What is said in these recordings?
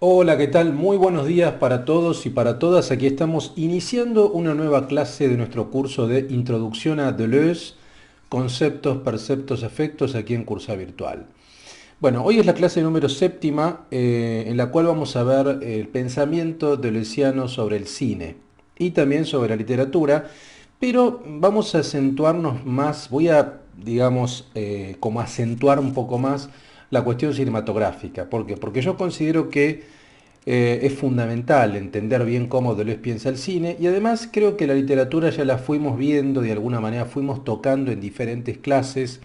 Hola, ¿qué tal? Muy buenos días para todos y para todas. Aquí estamos iniciando una nueva clase de nuestro curso de Introducción a Deleuze, Conceptos, Perceptos, Efectos, aquí en Cursa Virtual. Bueno, hoy es la clase número séptima, en la cual vamos a ver el pensamiento deleuziano sobre el cine y también sobre la literatura, pero vamos a acentuarnos más, voy a, digamos, como acentuar un poco más la cuestión cinematográfica. ¿Por qué? Porque yo considero que es fundamental entender bien cómo Deleuze piensa el cine y además creo que la literatura ya la fuimos viendo, de alguna manera fuimos tocando en diferentes clases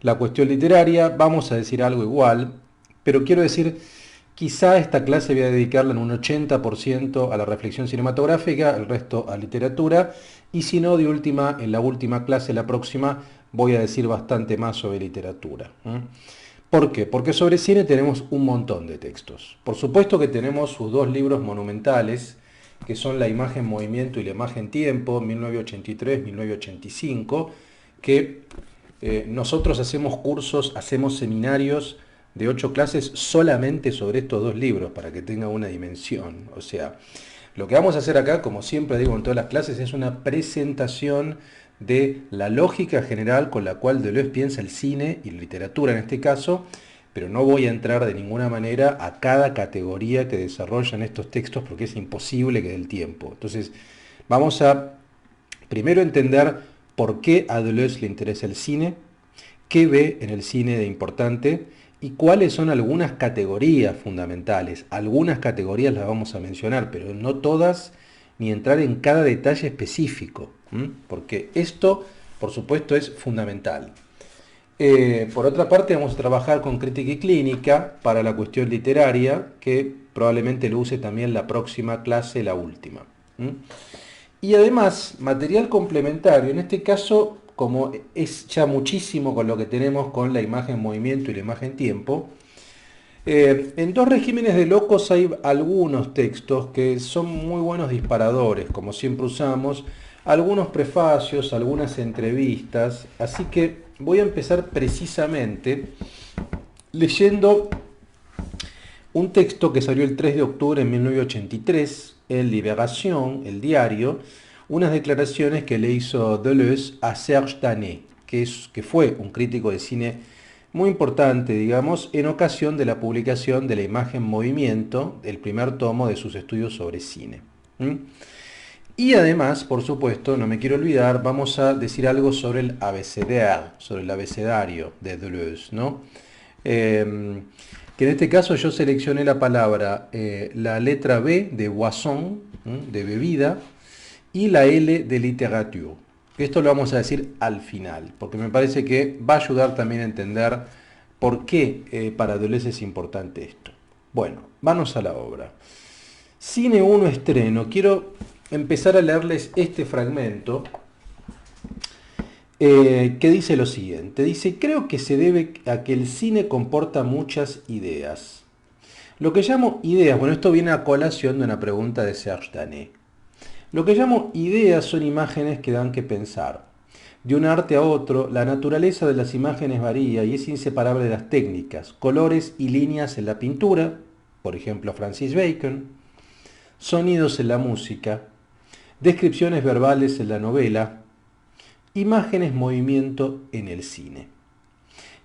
la cuestión literaria, vamos a decir algo igual, pero quiero decir, quizá esta clase voy a dedicarla en un 80% a la reflexión cinematográfica, el resto a literatura, y si no, de última, en la última clase, la próxima, voy a decir bastante más sobre literatura. ¿Por qué? Porque sobre cine tenemos un montón de textos. Por supuesto que tenemos sus dos libros monumentales, que son La imagen movimiento y La imagen tiempo, 1983-1985, que nosotros hacemos cursos, hacemos seminarios de 8 clases solamente sobre estos dos libros, para que tenga una dimensión. O sea, lo que vamos a hacer acá, como siempre digo en todas las clases, es una presentación de la lógica general con la cual Deleuze piensa el cine y la literatura en este caso, pero no voy a entrar de ninguna manera a cada categoría que desarrollan estos textos porque es imposible que dé el tiempo. Entonces, vamos a primero entender por qué a Deleuze le interesa el cine, qué ve en el cine de importante y cuáles son algunas categorías fundamentales. Algunas categorías las vamos a mencionar, pero no todas, ni entrar en cada detalle específico, porque esto, por supuesto, es fundamental. Por otra parte, vamos a trabajar con crítica y clínica para la cuestión literaria, que probablemente lo use también la próxima clase, la última. Y además, material complementario, en este caso, como es ya muchísimo con lo que tenemos con la imagen movimiento y la imagen tiempo, en dos regímenes de locos hay algunos textos que son muy buenos disparadores, como siempre usamos, algunos prefacios, algunas entrevistas, así que voy a empezar precisamente leyendo un texto que salió el 3 de octubre de 1983, en Libération, el diario, unas declaraciones que le hizo Deleuze a Serge Tanet, que fue un crítico de cine muy importante, digamos, en ocasión de la publicación de La imagen movimiento, el primer tomo de sus estudios sobre cine. Y además, por supuesto, no me quiero olvidar, vamos a decir algo sobre el abecedario, sobre el abecedario de Deleuze, ¿no? Que en este caso yo seleccioné la palabra, la letra B de boisson, de bebida, y la L de littérature. Esto lo vamos a decir al final, porque me parece que va a ayudar también a entender por qué para Deleuze es importante esto. Bueno, vamos a la obra. Cine 1 estreno. Quiero empezar a leerles este fragmento que dice lo siguiente. Dice, creo que se debe a que el cine comporta muchas ideas. Lo que llamo ideas, bueno, esto viene a colación de una pregunta de Serge Tanet. Lo que llamo ideas son imágenes que dan que pensar. De un arte a otro, la naturaleza de las imágenes varía y es inseparable de las técnicas, colores y líneas en la pintura, por ejemplo Francis Bacon, sonidos en la música, descripciones verbales en la novela, imágenes movimiento en el cine.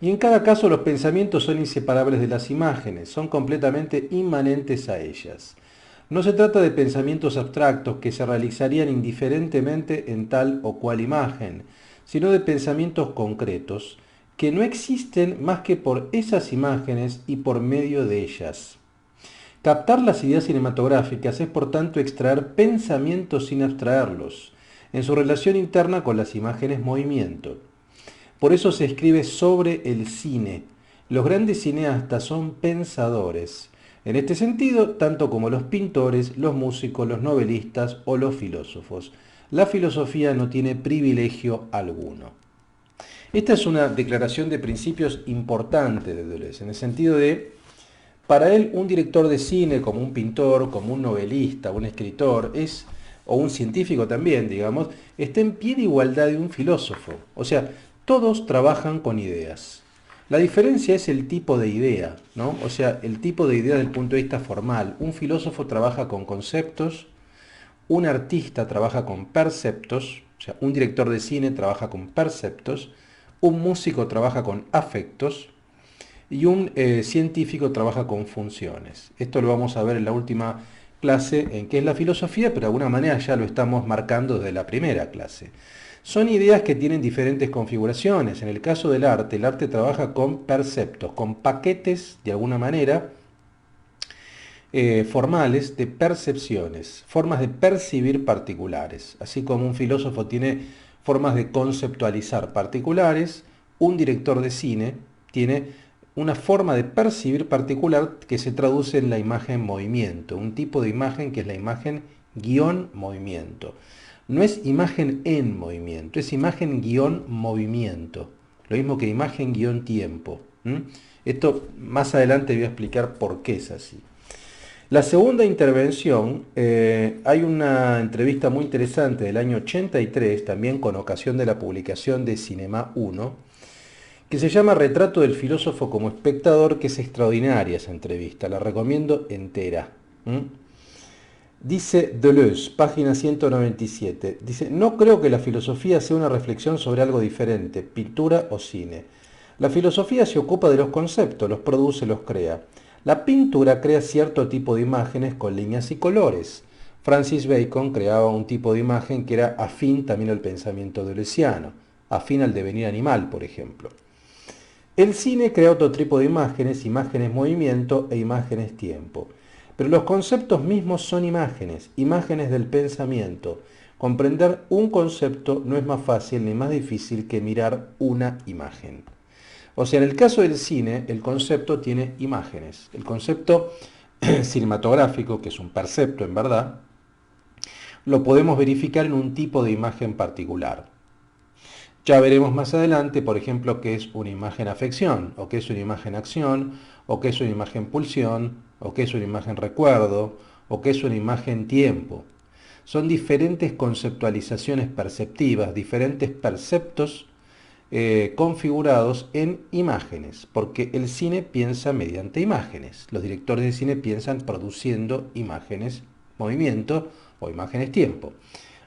Y en cada caso los pensamientos son inseparables de las imágenes, son completamente inmanentes a ellas. No se trata de pensamientos abstractos que se realizarían indiferentemente en tal o cual imagen, sino de pensamientos concretos que no existen más que por esas imágenes y por medio de ellas. Captar las ideas cinematográficas es por tanto extraer pensamientos sin abstraerlos, en su relación interna con las imágenes movimiento. Por eso se escribe sobre el cine. Los grandes cineastas son pensadores. En este sentido, tanto como los pintores, los músicos, los novelistas o los filósofos. La filosofía no tiene privilegio alguno. Esta es una declaración de principios importante de Deleuze, en el sentido de, para él, un director de cine, como un pintor, como un novelista, un escritor, o un científico también, digamos, está en pie de igualdad de un filósofo. O sea, todos trabajan con ideas. La diferencia es el tipo de idea, ¿no? O sea, el tipo de idea desde el punto de vista formal. Un filósofo trabaja con conceptos, un artista trabaja con perceptos, o sea, un director de cine trabaja con perceptos, un músico trabaja con afectos y un científico trabaja con funciones. Esto lo vamos a ver en la última clase en qué es la filosofía, pero de alguna manera ya lo estamos marcando desde la primera clase. Son ideas que tienen diferentes configuraciones. En el caso del arte, el arte trabaja con perceptos, con paquetes de alguna manera formales de percepciones, formas de percibir particulares. Así como un filósofo tiene formas de conceptualizar particulares, un director de cine tiene una forma de percibir particular que se traduce en la imagen movimiento, un tipo de imagen que es la imagen guión movimiento. No es imagen en movimiento, es imagen guión movimiento. Lo mismo que imagen guión tiempo. Esto más adelante voy a explicar por qué es así. La segunda intervención, hay una entrevista muy interesante del año 83, también con ocasión de la publicación de Cinema 1, que se llama Retrato del filósofo como espectador, que es extraordinaria esa entrevista, la recomiendo entera. Dice Deleuze, página 197, dice, no creo que la filosofía sea una reflexión sobre algo diferente, pintura o cine. La filosofía se ocupa de los conceptos, los produce, los crea. La pintura crea cierto tipo de imágenes con líneas y colores. Francis Bacon creaba un tipo de imagen que era afín también al pensamiento deleuziano, afín al devenir animal, por ejemplo. El cine crea otro tipo de imágenes, imágenes movimiento e imágenes tiempo. Pero los conceptos mismos son imágenes, imágenes del pensamiento. Comprender un concepto no es más fácil ni más difícil que mirar una imagen. O sea, en el caso del cine, el concepto tiene imágenes. El concepto cinematográfico, que es un percepto en verdad, lo podemos verificar en un tipo de imagen particular. Ya veremos más adelante, por ejemplo, qué es una imagen afección, o qué es una imagen acción, o qué es una imagen pulsión, o qué es una imagen recuerdo, o qué es una imagen tiempo. Son diferentes conceptualizaciones perceptivas, diferentes perceptos configurados en imágenes, porque el cine piensa mediante imágenes. Los directores de cine piensan produciendo imágenes movimiento o imágenes tiempo.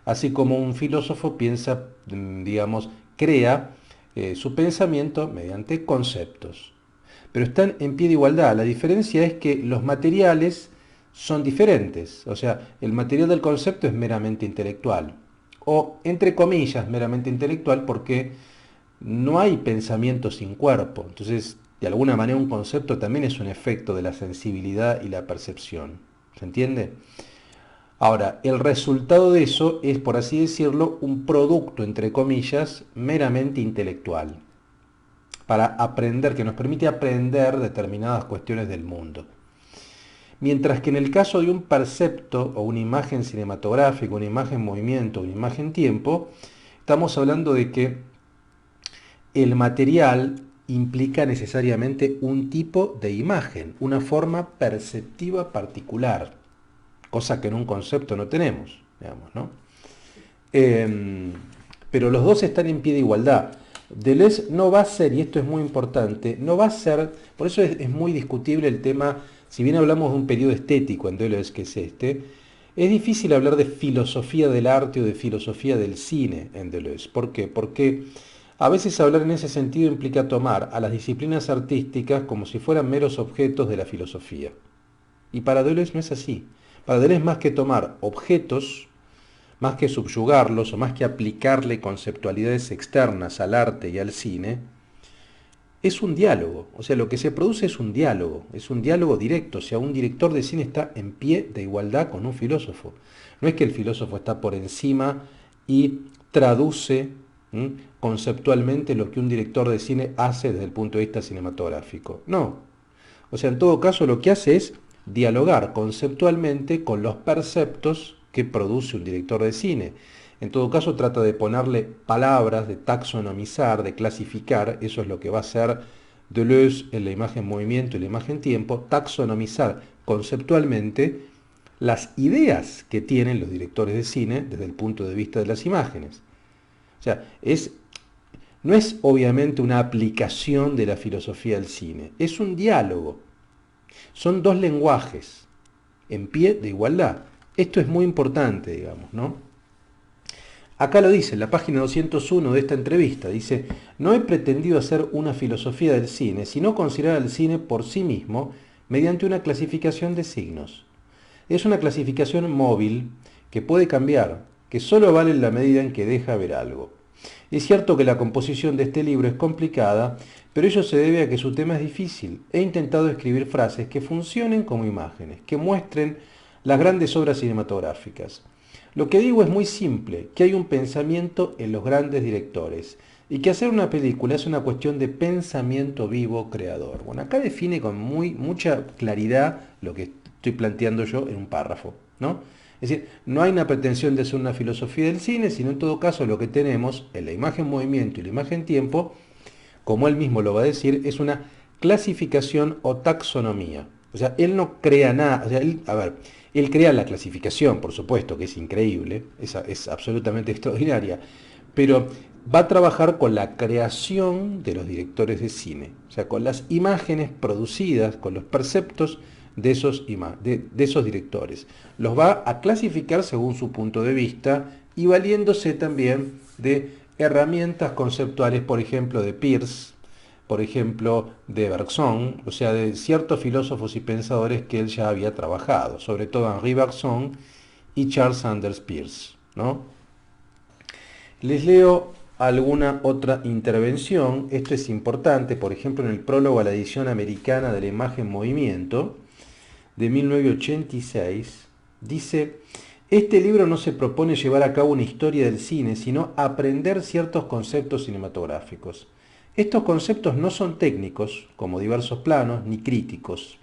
Así como un filósofo piensa, digamos, crea su pensamiento mediante conceptos. Pero están en pie de igualdad. La diferencia es que los materiales son diferentes. O sea, el material del concepto es meramente intelectual. O, entre comillas, meramente intelectual porque no hay pensamiento sin cuerpo. Entonces, de alguna manera un concepto también es un efecto de la sensibilidad y la percepción. ¿Se entiende? Ahora, el resultado de eso es, por así decirlo, un producto, entre comillas, meramente intelectual, para aprender, que nos permite aprender determinadas cuestiones del mundo. Mientras que en el caso de un percepto o una imagen cinematográfica, una imagen movimiento, una imagen tiempo, estamos hablando de que el material implica necesariamente un tipo de imagen, una forma perceptiva particular, cosa que en un concepto no tenemos, digamos, ¿no? Pero los dos están en pie de igualdad. Deleuze no va a ser, y esto es muy importante, no va a ser, por eso es muy discutible el tema, si bien hablamos de un periodo estético en Deleuze, que es este, es difícil hablar de filosofía del arte o de filosofía del cine en Deleuze. ¿Por qué? Porque a veces hablar en ese sentido implica tomar a las disciplinas artísticas como si fueran meros objetos de la filosofía. Y para Deleuze no es así. Para Deleuze más que tomar objetos, más que subyugarlos o más que aplicarle conceptualidades externas al arte y al cine, es un diálogo. O sea, lo que se produce es un diálogo directo. O sea, un director de cine está en pie de igualdad con un filósofo. No es que el filósofo está por encima y traduce conceptualmente lo que un director de cine hace desde el punto de vista cinematográfico. No. O sea, en todo caso lo que hace es dialogar conceptualmente con los perceptos que produce un director de cine. En todo caso trata de ponerle palabras, de taxonomizar, de clasificar, eso es lo que va a hacer Deleuze en la imagen movimiento y la imagen tiempo, taxonomizar conceptualmente las ideas que tienen los directores de cine desde el punto de vista de las imágenes. O sea, no es obviamente una aplicación de la filosofía al cine, es un diálogo. Son dos lenguajes en pie de igualdad. Esto es muy importante, digamos, ¿no? Acá lo dice, en la página 201 de esta entrevista, dice, no he pretendido hacer una filosofía del cine, sino considerar al cine por sí mismo mediante una clasificación de signos. Es una clasificación móvil que puede cambiar, que solo vale en la medida en que deja ver algo. Es cierto que la composición de este libro es complicada, pero ello se debe a que su tema es difícil. He intentado escribir frases que funcionen como imágenes, que muestren las grandes obras cinematográficas. Lo que digo es muy simple, que hay un pensamiento en los grandes directores y que hacer una película es una cuestión de pensamiento vivo creador. Bueno, acá define con mucha claridad lo que estoy planteando yo en un párrafo, ¿no? Es decir, no hay una pretensión de hacer una filosofía del cine, sino en todo caso lo que tenemos en la imagen movimiento y la imagen tiempo, como él mismo lo va a decir, es una clasificación o taxonomía. O sea, él no crea nada, o sea, él crea la clasificación, por supuesto, que es increíble, es absolutamente extraordinaria, pero va a trabajar con la creación de los directores de cine, o sea, con las imágenes producidas, con los perceptos de esos directores. Los va a clasificar según su punto de vista y valiéndose también de herramientas conceptuales, por ejemplo, de Peirce, por ejemplo, de Bergson, o sea, de ciertos filósofos y pensadores que él ya había trabajado, sobre todo Henri Bergson y Charles Sanders Peirce, ¿no? Les leo alguna otra intervención, esto es importante, por ejemplo, en el prólogo a la edición americana de la imagen movimiento, de 1986, dice, este libro no se propone llevar a cabo una historia del cine, sino aprender ciertos conceptos cinematográficos. Estos conceptos no son técnicos, como diversos planos, ni críticos.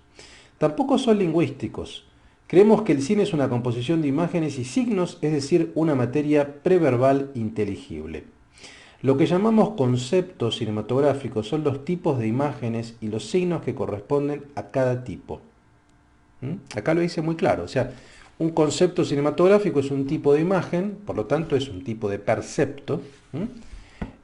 Tampoco son lingüísticos. Creemos que el cine es una composición de imágenes y signos, es decir, una materia preverbal inteligible. Lo que llamamos conceptos cinematográficos son los tipos de imágenes y los signos que corresponden a cada tipo. Acá lo dice muy claro, o sea, un concepto cinematográfico es un tipo de imagen, por lo tanto es un tipo de percepto,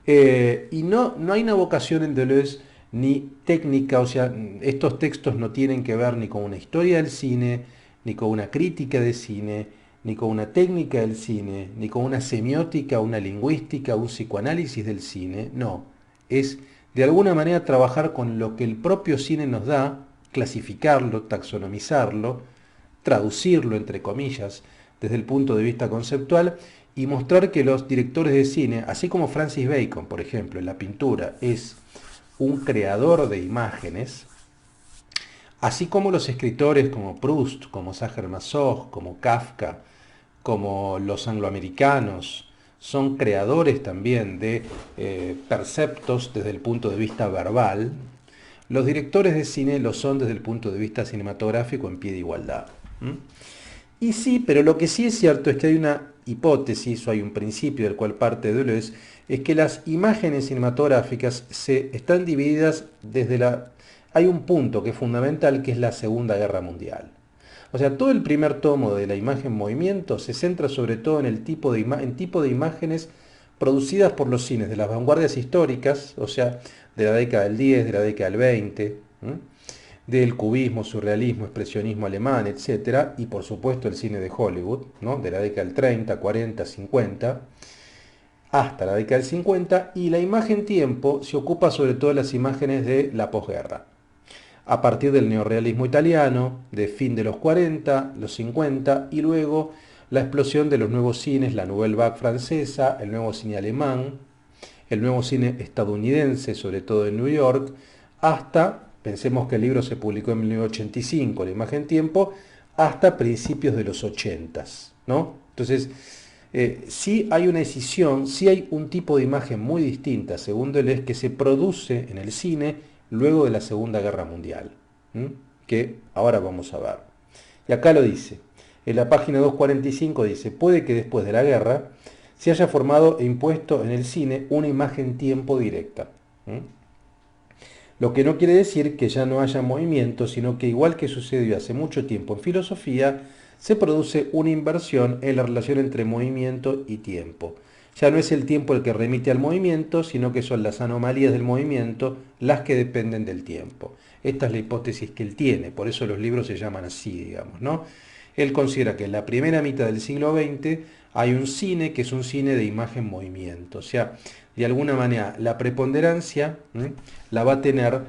y no hay una vocación en Deleuze ni técnica, o sea, estos textos no tienen que ver ni con una historia del cine, ni con una crítica de cine, ni con una técnica del cine, ni con una semiótica, una lingüística, un psicoanálisis del cine, no, es de alguna manera trabajar con lo que el propio cine nos da, clasificarlo, taxonomizarlo, traducirlo, entre comillas, desde el punto de vista conceptual y mostrar que los directores de cine, así como Francis Bacon, por ejemplo, en la pintura, es un creador de imágenes, así como los escritores como Proust, como Sacher-Masoch, como Kafka, como los angloamericanos, son creadores también de perceptos desde el punto de vista verbal, los directores de cine lo son desde el punto de vista cinematográfico en pie de igualdad. Y sí, pero lo que sí es cierto es que hay una hipótesis o hay un principio del cual parte Deleuze, es que las imágenes cinematográficas están divididas desde la... Hay un punto que es fundamental, que es la Segunda Guerra Mundial. O sea, todo el primer tomo de la imagen movimiento se centra sobre todo en el tipo de imágenes producidas por los cines de las vanguardias históricas, o sea, de la década del 10, de la década del 20, del cubismo, surrealismo, expresionismo alemán, etc. Y por supuesto el cine de Hollywood, ¿no? De la década del 30, 40, 50, hasta la década del 50, y la imagen tiempo se ocupa sobre todo de las imágenes de la posguerra. A partir del neorrealismo italiano, de fin de los 40, los 50, y luego la explosión de los nuevos cines, la Nouvelle Vague francesa, el nuevo cine alemán, el nuevo cine estadounidense, sobre todo en New York, hasta, pensemos que el libro se publicó en 1985, la imagen tiempo, hasta principios de los 80, ¿no? Entonces, sí hay una decisión, sí hay un tipo de imagen muy distinta, según Deleuze, que se produce en el cine luego de la Segunda Guerra Mundial, que ahora vamos a ver. Y acá lo dice, en la página 245 dice, puede que después de la guerra se haya formado e impuesto en el cine una imagen tiempo directa. Lo que no quiere decir que ya no haya movimiento, sino que igual que sucedió hace mucho tiempo en filosofía, se produce una inversión en la relación entre movimiento y tiempo. Ya no es el tiempo el que remite al movimiento, sino que son las anomalías del movimiento las que dependen del tiempo. Esta es la hipótesis que él tiene, por eso los libros se llaman así, digamos, ¿no? Él considera que en la primera mitad del siglo XX hay un cine que es un cine de imagen-movimiento. O sea, de alguna manera la preponderancia la va a tener,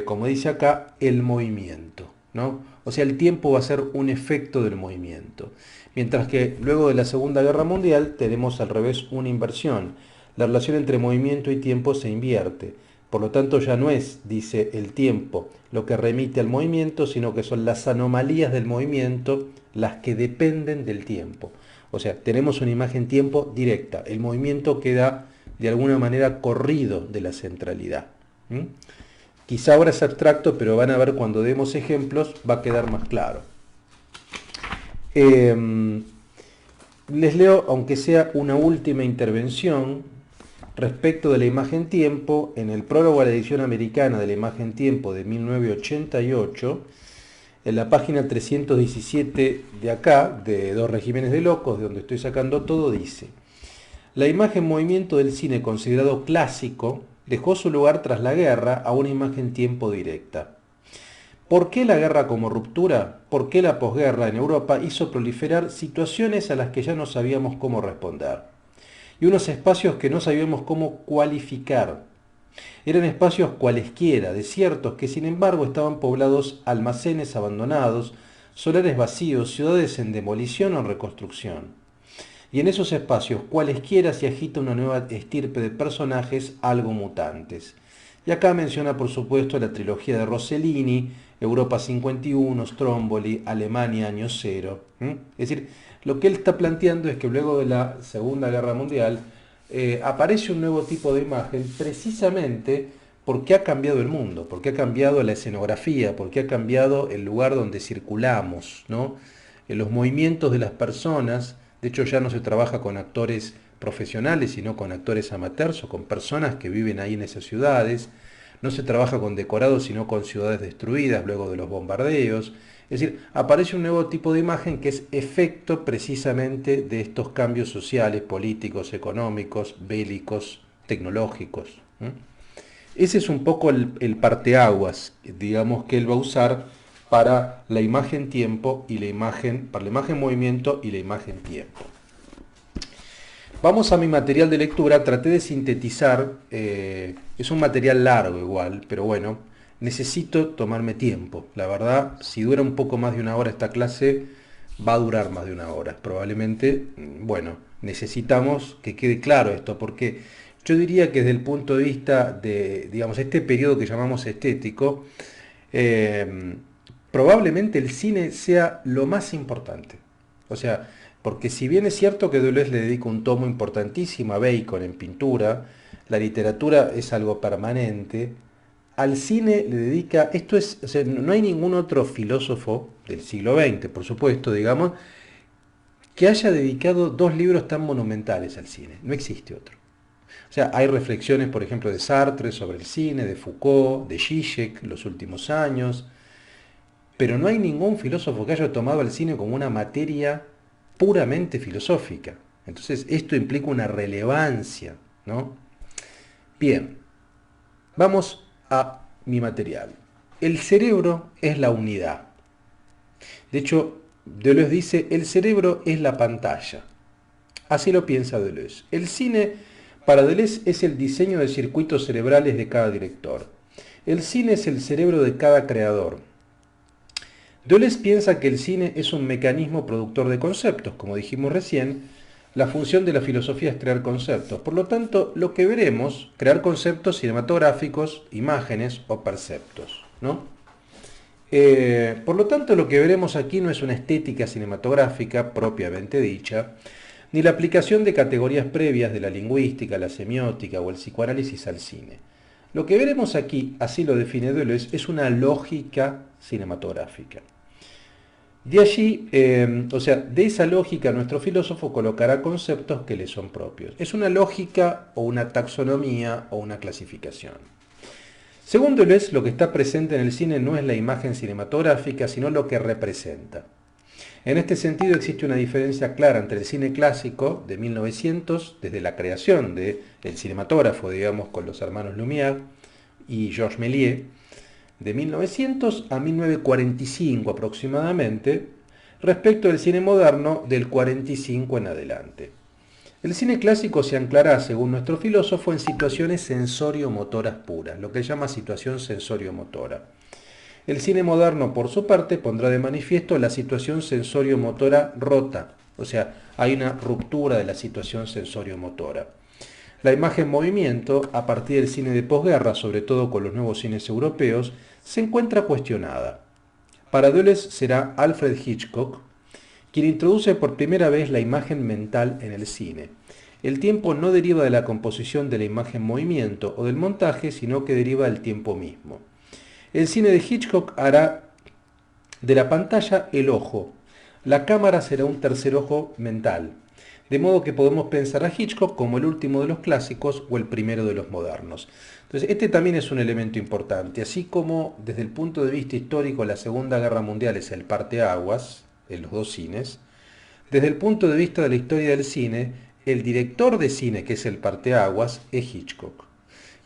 como dice acá, el movimiento, ¿no? O sea, el tiempo va a ser un efecto del movimiento. Mientras que luego de la Segunda Guerra Mundial tenemos al revés una inversión. La relación entre movimiento y tiempo se invierte. Por lo tanto, ya no es, dice, el tiempo lo que remite al movimiento, sino que son las anomalías del movimiento las que dependen del tiempo. O sea, tenemos una imagen tiempo directa. El movimiento queda de alguna manera corrido de la centralidad. Quizá ahora es abstracto, pero van a ver cuando demos ejemplos, va a quedar más claro. Les leo, aunque sea una última intervención, respecto de la imagen tiempo, en el prólogo a la edición americana de la imagen tiempo de 1988, en la página 317 de acá, de Dos regímenes de locos, de donde estoy sacando todo, dice: la imagen movimiento del cine considerado clásico dejó su lugar tras la guerra a una imagen tiempo directa. ¿Por qué la guerra como ruptura? ¿Por qué la posguerra en Europa hizo proliferar situaciones a las que ya no sabíamos cómo responder? Y unos espacios que no sabíamos cómo cualificar. Eran espacios cualesquiera, desiertos, que sin embargo estaban poblados almacenes abandonados, solares vacíos, ciudades en demolición o en reconstrucción. Y en esos espacios cualesquiera se agita una nueva estirpe de personajes algo mutantes. Y acá menciona por supuesto la trilogía de Rossellini, Europa 51, Stromboli, Alemania año cero. Es decir, lo que él está planteando es que luego de la Segunda Guerra Mundial aparece un nuevo tipo de imagen precisamente porque ha cambiado el mundo, porque ha cambiado la escenografía, porque ha cambiado el lugar donde circulamos, ¿no? Los movimientos de las personas. De hecho, ya no se trabaja con actores profesionales, sino con actores amateurs o con personas que viven ahí en esas ciudades. No se trabaja con decorados, sino con ciudades destruidas luego de los bombardeos. Es decir, aparece un nuevo tipo de imagen que es efecto precisamente de estos cambios sociales, políticos, económicos, bélicos, tecnológicos. Ese es un poco el parteaguas, digamos, que él va a usar para la imagen tiempo y la imagen, para la imagen movimiento y la imagen tiempo. Vamos a mi material de lectura, traté de sintetizar, es un material largo igual, pero bueno, necesito tomarme tiempo. La verdad, si dura un poco más de una hora esta clase, va a durar más de una hora. Probablemente, bueno, necesitamos que quede claro esto, porque yo diría que desde el punto de vista de, digamos, este periodo que llamamos estético, probablemente el cine sea lo más importante. O sea, porque si bien es cierto que Deleuze le dedica un tomo importantísimo a Bacon en pintura, la literatura es algo permanente, al cine le dedica, esto es, o sea, no hay ningún otro filósofo del siglo XX, por supuesto, digamos, que haya dedicado dos libros tan monumentales al cine. No existe otro. O sea, hay reflexiones, por ejemplo, de Sartre sobre el cine, de Foucault, de Zizek, los últimos años, pero no hay ningún filósofo que haya tomado al cine como una materia puramente filosófica. Entonces, esto implica una relevancia, ¿no? Bien, vamos a mi material. El cerebro es la unidad. De hecho, Deleuze dice, el cerebro es la pantalla. Así lo piensa Deleuze. El cine, para Deleuze, es el diseño de circuitos cerebrales de cada director. El cine es el cerebro de cada creador. Deleuze piensa que el cine es un mecanismo productor de conceptos, como dijimos recién. La función de la filosofía es crear conceptos. Por lo tanto, lo que veremos, crear conceptos cinematográficos, imágenes o perceptos, ¿no? Por lo tanto, lo que veremos aquí no es una estética cinematográfica propiamente dicha, ni la aplicación de categorías previas de la lingüística, la semiótica o el psicoanálisis al cine. Lo que veremos aquí, así lo define Deleuze, es una lógica cinematográfica. De allí, o sea, de esa lógica nuestro filósofo colocará conceptos que le son propios. Es una lógica o una taxonomía o una clasificación. Según Deleuze, lo que está presente en el cine no es la imagen cinematográfica, sino lo que representa. En este sentido existe una diferencia clara entre el cine clásico de 1900, desde la creación del cinematógrafo, digamos, con los hermanos Lumière y Georges Méliès, de 1900 a 1945 aproximadamente, respecto del cine moderno del 45 en adelante. El cine clásico se anclará, según nuestro filósofo, en situaciones sensorio-motoras puras, lo que él llama situación sensorio-motora. El cine moderno, por su parte, pondrá de manifiesto la situación sensorio-motora rota, o sea, hay una ruptura de la situación sensorio-motora. La imagen-movimiento, a partir del cine de posguerra, sobre todo con los nuevos cines europeos, se encuentra cuestionada. Para Deleuze será Alfred Hitchcock quien introduce por primera vez la imagen mental en el cine. El tiempo no deriva de la composición de la imagen-movimiento o del montaje, sino que deriva del tiempo mismo. El cine de Hitchcock hará de la pantalla el ojo. La cámara será un tercer ojo mental. De modo que podemos pensar a Hitchcock como el último de los clásicos o el primero de los modernos. Entonces, este también es un elemento importante. Así como desde el punto de vista histórico la Segunda Guerra Mundial es el parteaguas en los dos cines, desde el punto de vista de la historia del cine, el director de cine que es el parteaguas es Hitchcock.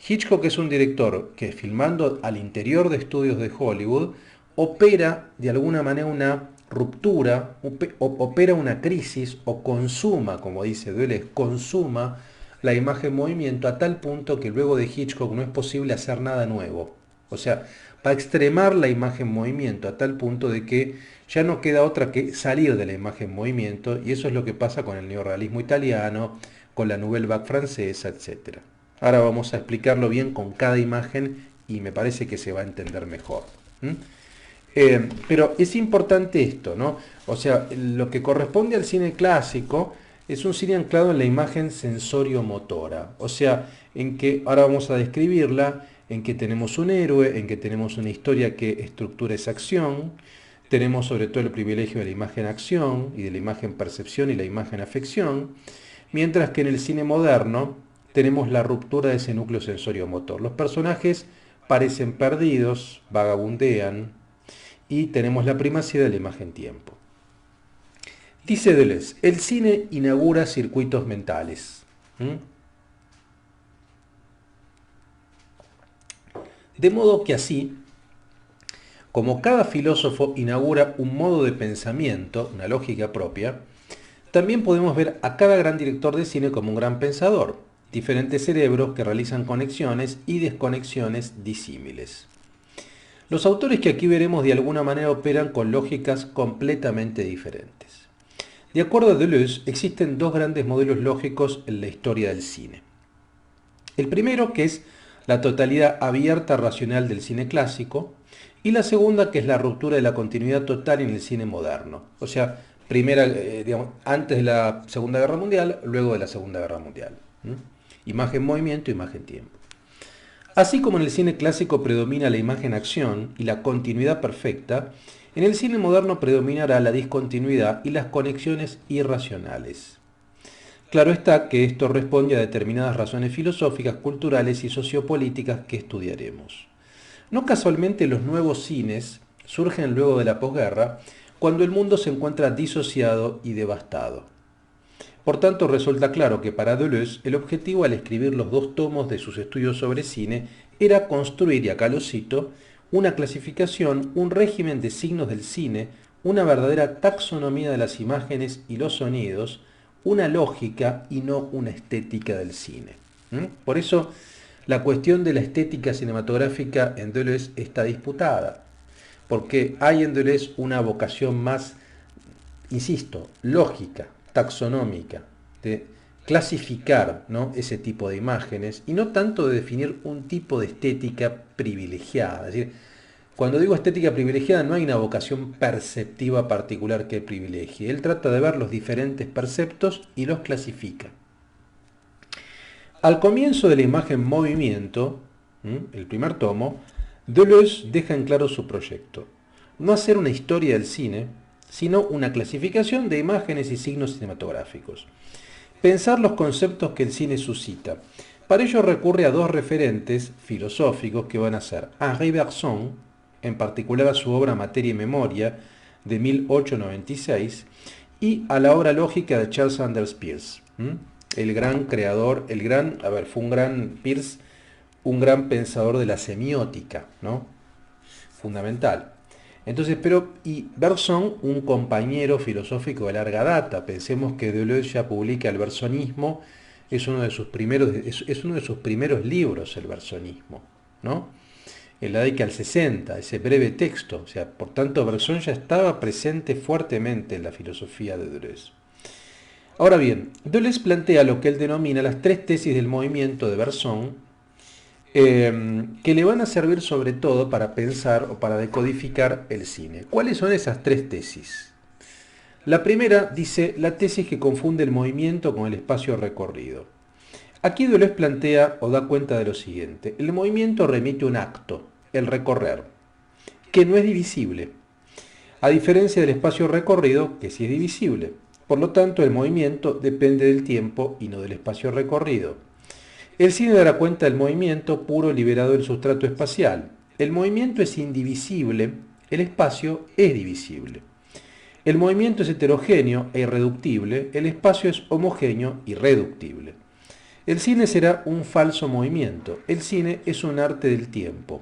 Hitchcock es un director que, filmando al interior de estudios de Hollywood, opera de alguna manera una ruptura, opera una crisis o consuma, como dice Deleuze, consuma la imagen-movimiento a tal punto que luego de Hitchcock no es posible hacer nada nuevo. O sea, va a extremar la imagen-movimiento a tal punto de que ya no queda otra que salir de la imagen-movimiento, y eso es lo que pasa con el neorrealismo italiano, con la Nouvelle Vague francesa, etc. Ahora vamos a explicarlo bien con cada imagen y me parece que se va a entender mejor. Pero es importante esto, ¿no? O sea, lo que corresponde al cine clásico es un cine anclado en la imagen sensorio-motora. O sea, en que ahora vamos a describirla, en que tenemos un héroe, en que tenemos una historia que estructura esa acción, tenemos sobre todo el privilegio de la imagen-acción y de la imagen-percepción y la imagen-afección, mientras que en el cine moderno tenemos la ruptura de ese núcleo sensorio-motor. Los personajes parecen perdidos, vagabundean, y tenemos la primacía de la imagen-tiempo. Dice Deleuze, el cine inaugura circuitos mentales. De modo que así, como cada filósofo inaugura un modo de pensamiento, una lógica propia, también podemos ver a cada gran director de cine como un gran pensador, diferentes cerebros que realizan conexiones y desconexiones disímiles. Los autores que aquí veremos de alguna manera operan con lógicas completamente diferentes. De acuerdo a Deleuze, existen dos grandes modelos lógicos en la historia del cine. El primero, que es la totalidad abierta racional del cine clásico, y la segunda, que es la ruptura de la continuidad total en el cine moderno. O sea, antes de la Segunda Guerra Mundial, luego de la Segunda Guerra Mundial. Imagen-movimiento, imagen-tiempo. Así como en el cine clásico predomina la imagen-acción y la continuidad perfecta, en el cine moderno predominará la discontinuidad y las conexiones irracionales. Claro está que esto responde a determinadas razones filosóficas, culturales y sociopolíticas que estudiaremos. No casualmente los nuevos cines surgen luego de la posguerra, cuando el mundo se encuentra disociado y devastado. Por tanto, resulta claro que para Deleuze el objetivo al escribir los dos tomos de sus estudios sobre cine era construir, y acá lo cito, una clasificación, un régimen de signos del cine, una verdadera taxonomía de las imágenes y los sonidos, una lógica y no una estética del cine. Por eso, la cuestión de la estética cinematográfica en Deleuze está disputada, porque hay en Deleuze una vocación más, insisto, lógica, taxonómica, de clasificar, ¿no?, ese tipo de imágenes y no tanto de definir un tipo de estética privilegiada. Es decir, cuando digo estética privilegiada no hay una vocación perceptiva particular que privilegie. Él trata de ver los diferentes perceptos y los clasifica. Al comienzo de la imagen movimiento, el primer tomo, Deleuze deja en claro su proyecto. No hacer una historia del cine, sino una clasificación de imágenes y signos cinematográficos. Pensar los conceptos que el cine suscita. Para ello recurre a dos referentes filosóficos que van a ser Henri Bergson, en particular a su obra Materia y Memoria, de 1896, y a la obra lógica de Charles Sanders Peirce, el gran creador, fue un gran Peirce, un gran pensador de la semiótica, ¿no? Fundamental. Entonces, y Bergson, un compañero filosófico de larga data. Pensemos que Deleuze ya publica el bergsonismo, es uno de sus primeros libros, el bergsonismo, ¿no? En la década del 60, ese breve texto. O sea, por tanto, Bergson ya estaba presente fuertemente en la filosofía de Deleuze. Ahora bien, Deleuze plantea lo que él denomina las tres tesis del movimiento de Bergson, que le van a servir sobre todo para pensar o para decodificar el cine. ¿Cuáles son esas tres tesis? La primera dice la tesis que confunde el movimiento con el espacio recorrido. Aquí Deleuze plantea o da cuenta de lo siguiente: el movimiento remite un acto, el recorrer, que no es divisible, a diferencia del espacio recorrido, que sí es divisible. Por lo tanto, el movimiento depende del tiempo y no del espacio recorrido. El cine dará cuenta del movimiento puro liberado del sustrato espacial. El movimiento es indivisible, el espacio es divisible. El movimiento es heterogéneo e irreductible, el espacio es homogéneo y reductible. El cine será un falso movimiento, el cine es un arte del tiempo.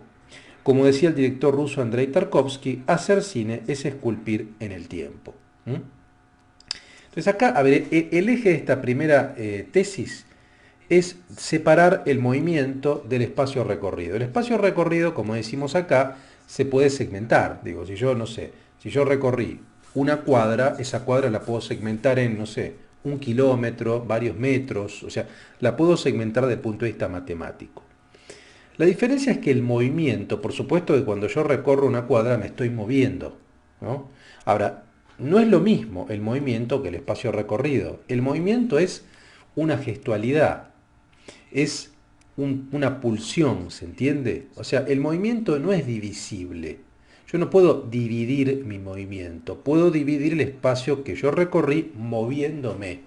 Como decía el director ruso Andrei Tarkovsky, hacer cine es esculpir en el tiempo. Entonces acá, a ver, el eje de esta primera tesis es separar el movimiento del espacio recorrido. El espacio recorrido, como decimos acá, se puede segmentar. Digo, si yo, no sé, si yo recorrí una cuadra, esa cuadra la puedo segmentar en, no sé, 1 kilómetro, varios metros, o sea, la puedo segmentar desde el punto de vista matemático. La diferencia es que el movimiento, por supuesto que cuando yo recorro una cuadra me estoy moviendo, ¿no? Ahora, no es lo mismo el movimiento que el espacio recorrido. El movimiento es una gestualidad, es una pulsión, ¿se entiende? O sea, el movimiento no es divisible. Yo no puedo dividir mi movimiento, puedo dividir el espacio que yo recorrí moviéndome.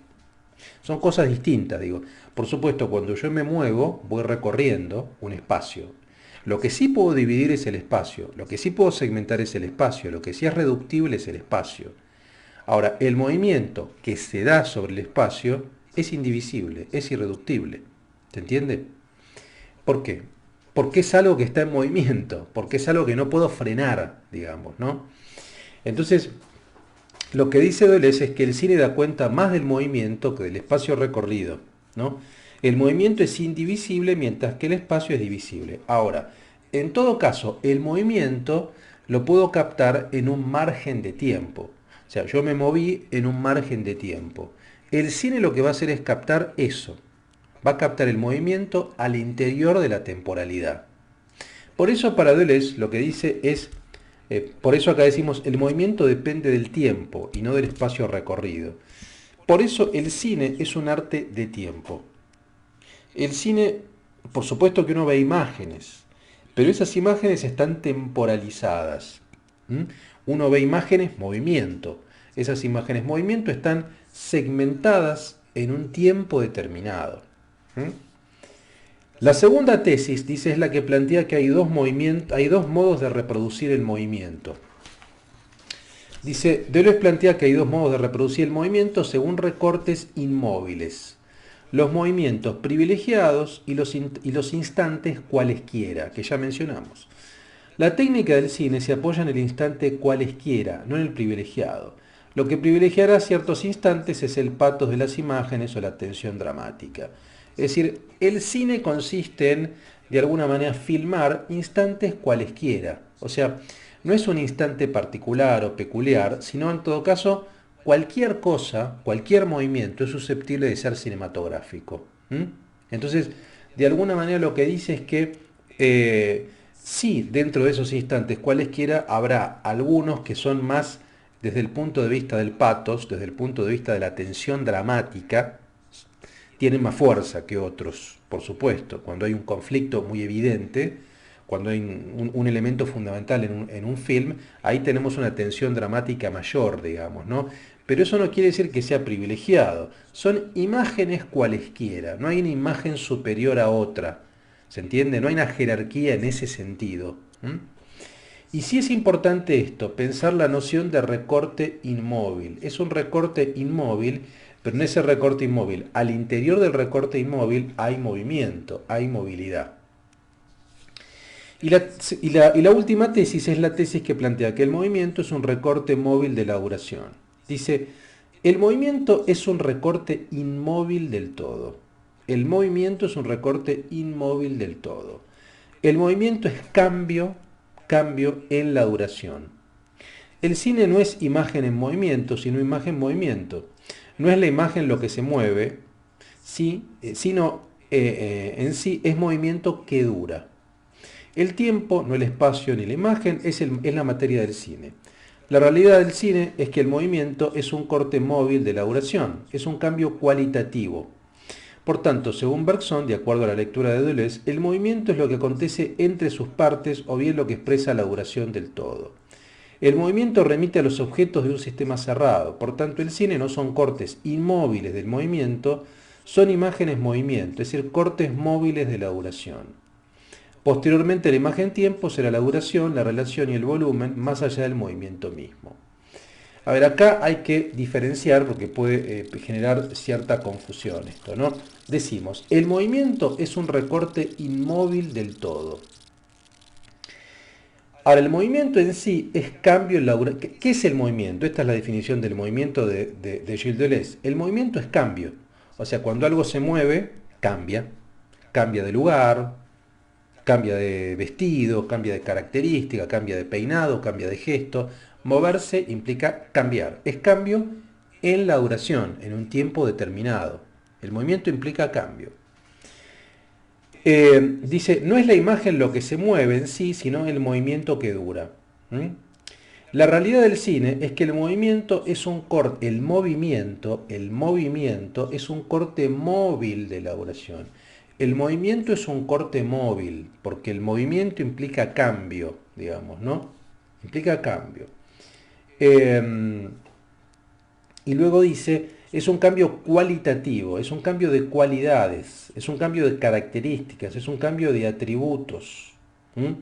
Son cosas distintas, digo. Por supuesto, cuando yo me muevo, voy recorriendo un espacio. Lo que sí puedo dividir es el espacio, lo que sí puedo segmentar es el espacio, lo que sí es reductible es el espacio. Ahora, el movimiento que se da sobre el espacio es indivisible, es irreductible. ¿Se entiende? ¿Por qué? Porque es algo que está en movimiento, porque es algo que no puedo frenar, digamos, ¿no? Entonces, lo que dice Deleuze es que el cine da cuenta más del movimiento que del espacio recorrido, ¿no? El movimiento es indivisible mientras que el espacio es divisible. Ahora, en todo caso, el movimiento lo puedo captar en un margen de tiempo. O sea, yo me moví en un margen de tiempo. El cine lo que va a hacer es captar eso. Va a captar el movimiento al interior de la temporalidad. Por eso para Deleuze lo que dice es, por eso acá decimos, el movimiento depende del tiempo y no del espacio recorrido. Por eso el cine es un arte de tiempo. El cine, por supuesto que uno ve imágenes, pero esas imágenes están temporalizadas. Uno ve imágenes, movimiento. Esas imágenes, movimiento, están segmentadas en un tiempo determinado. La segunda tesis, dice, es la que plantea que hay dos modos de reproducir el movimiento. Dice, Deleuze plantea que hay dos modos de reproducir el movimiento según recortes inmóviles. Los movimientos privilegiados y los instantes cualesquiera, que ya mencionamos. La técnica del cine se apoya en el instante cualesquiera, no en el privilegiado. Lo que privilegiará ciertos instantes es el patos de las imágenes o la tensión dramática. Es decir, el cine consiste en, de alguna manera, filmar instantes cualesquiera. O sea, no es un instante particular o peculiar, sino en todo caso, cualquier cosa, cualquier movimiento es susceptible de ser cinematográfico. Entonces, de alguna manera lo que dice es que sí, dentro de esos instantes cualesquiera habrá algunos que son más desde el punto de vista del patos, desde el punto de vista de la tensión dramática, tienen más fuerza que otros, por supuesto. Cuando hay un conflicto muy evidente, cuando hay un elemento fundamental en un film, ahí tenemos una tensión dramática mayor, digamos, ¿no? Pero eso no quiere decir que sea privilegiado. Son imágenes cualesquiera, no hay una imagen superior a otra. ¿Se entiende? No hay una jerarquía en ese sentido. Y sí es importante esto, pensar la noción de recorte inmóvil. Es un recorte inmóvil, pero en ese recorte inmóvil, al interior del recorte inmóvil hay movimiento, hay movilidad. Y la última tesis es la tesis que plantea que el movimiento es un recorte móvil de la duración. Dice, el movimiento es un recorte inmóvil del todo. El movimiento es un recorte inmóvil del todo. El movimiento es cambio, cambio en la duración. El cine no es imagen en movimiento, sino imagen en movimiento. No es la imagen lo que se mueve, sino en sí es movimiento que dura. El tiempo, no el espacio ni la imagen, es la materia del cine. La realidad del cine es que el movimiento es un corte móvil de la duración, es un cambio cualitativo. Por tanto, según Bergson, de acuerdo a la lectura de Deleuze, el movimiento es lo que acontece entre sus partes o bien lo que expresa la duración del todo. El movimiento remite a los objetos de un sistema cerrado, por tanto el cine no son cortes inmóviles del movimiento, son imágenes movimiento, es decir, cortes móviles de la duración. Posteriormente la imagen-tiempo será la duración, la relación y el volumen más allá del movimiento mismo. A ver, acá hay que diferenciar porque puede generar cierta confusión esto, ¿no? Decimos, el movimiento es un recorte inmóvil del todo. Ahora, el movimiento en sí es cambio en la duración. ¿Qué es el movimiento? Esta es la definición del movimiento de Gilles Deleuze. El movimiento es cambio. O sea, cuando algo se mueve, cambia. Cambia de lugar, cambia de vestido, cambia de característica, cambia de peinado, cambia de gesto. Moverse implica cambiar. Es cambio en la duración, en un tiempo determinado. El movimiento implica cambio. Dice, no es la imagen lo que se mueve en sí, sino el movimiento que dura. ¿Mm? La realidad del cine es que el movimiento es un corte, el movimiento es un corte móvil de la duración. El movimiento es un corte móvil, porque el movimiento implica cambio, digamos, ¿no? Implica cambio. Y luego dice, es un cambio cualitativo, es un cambio de cualidades, es un cambio de características, es un cambio de atributos. ¿Mm?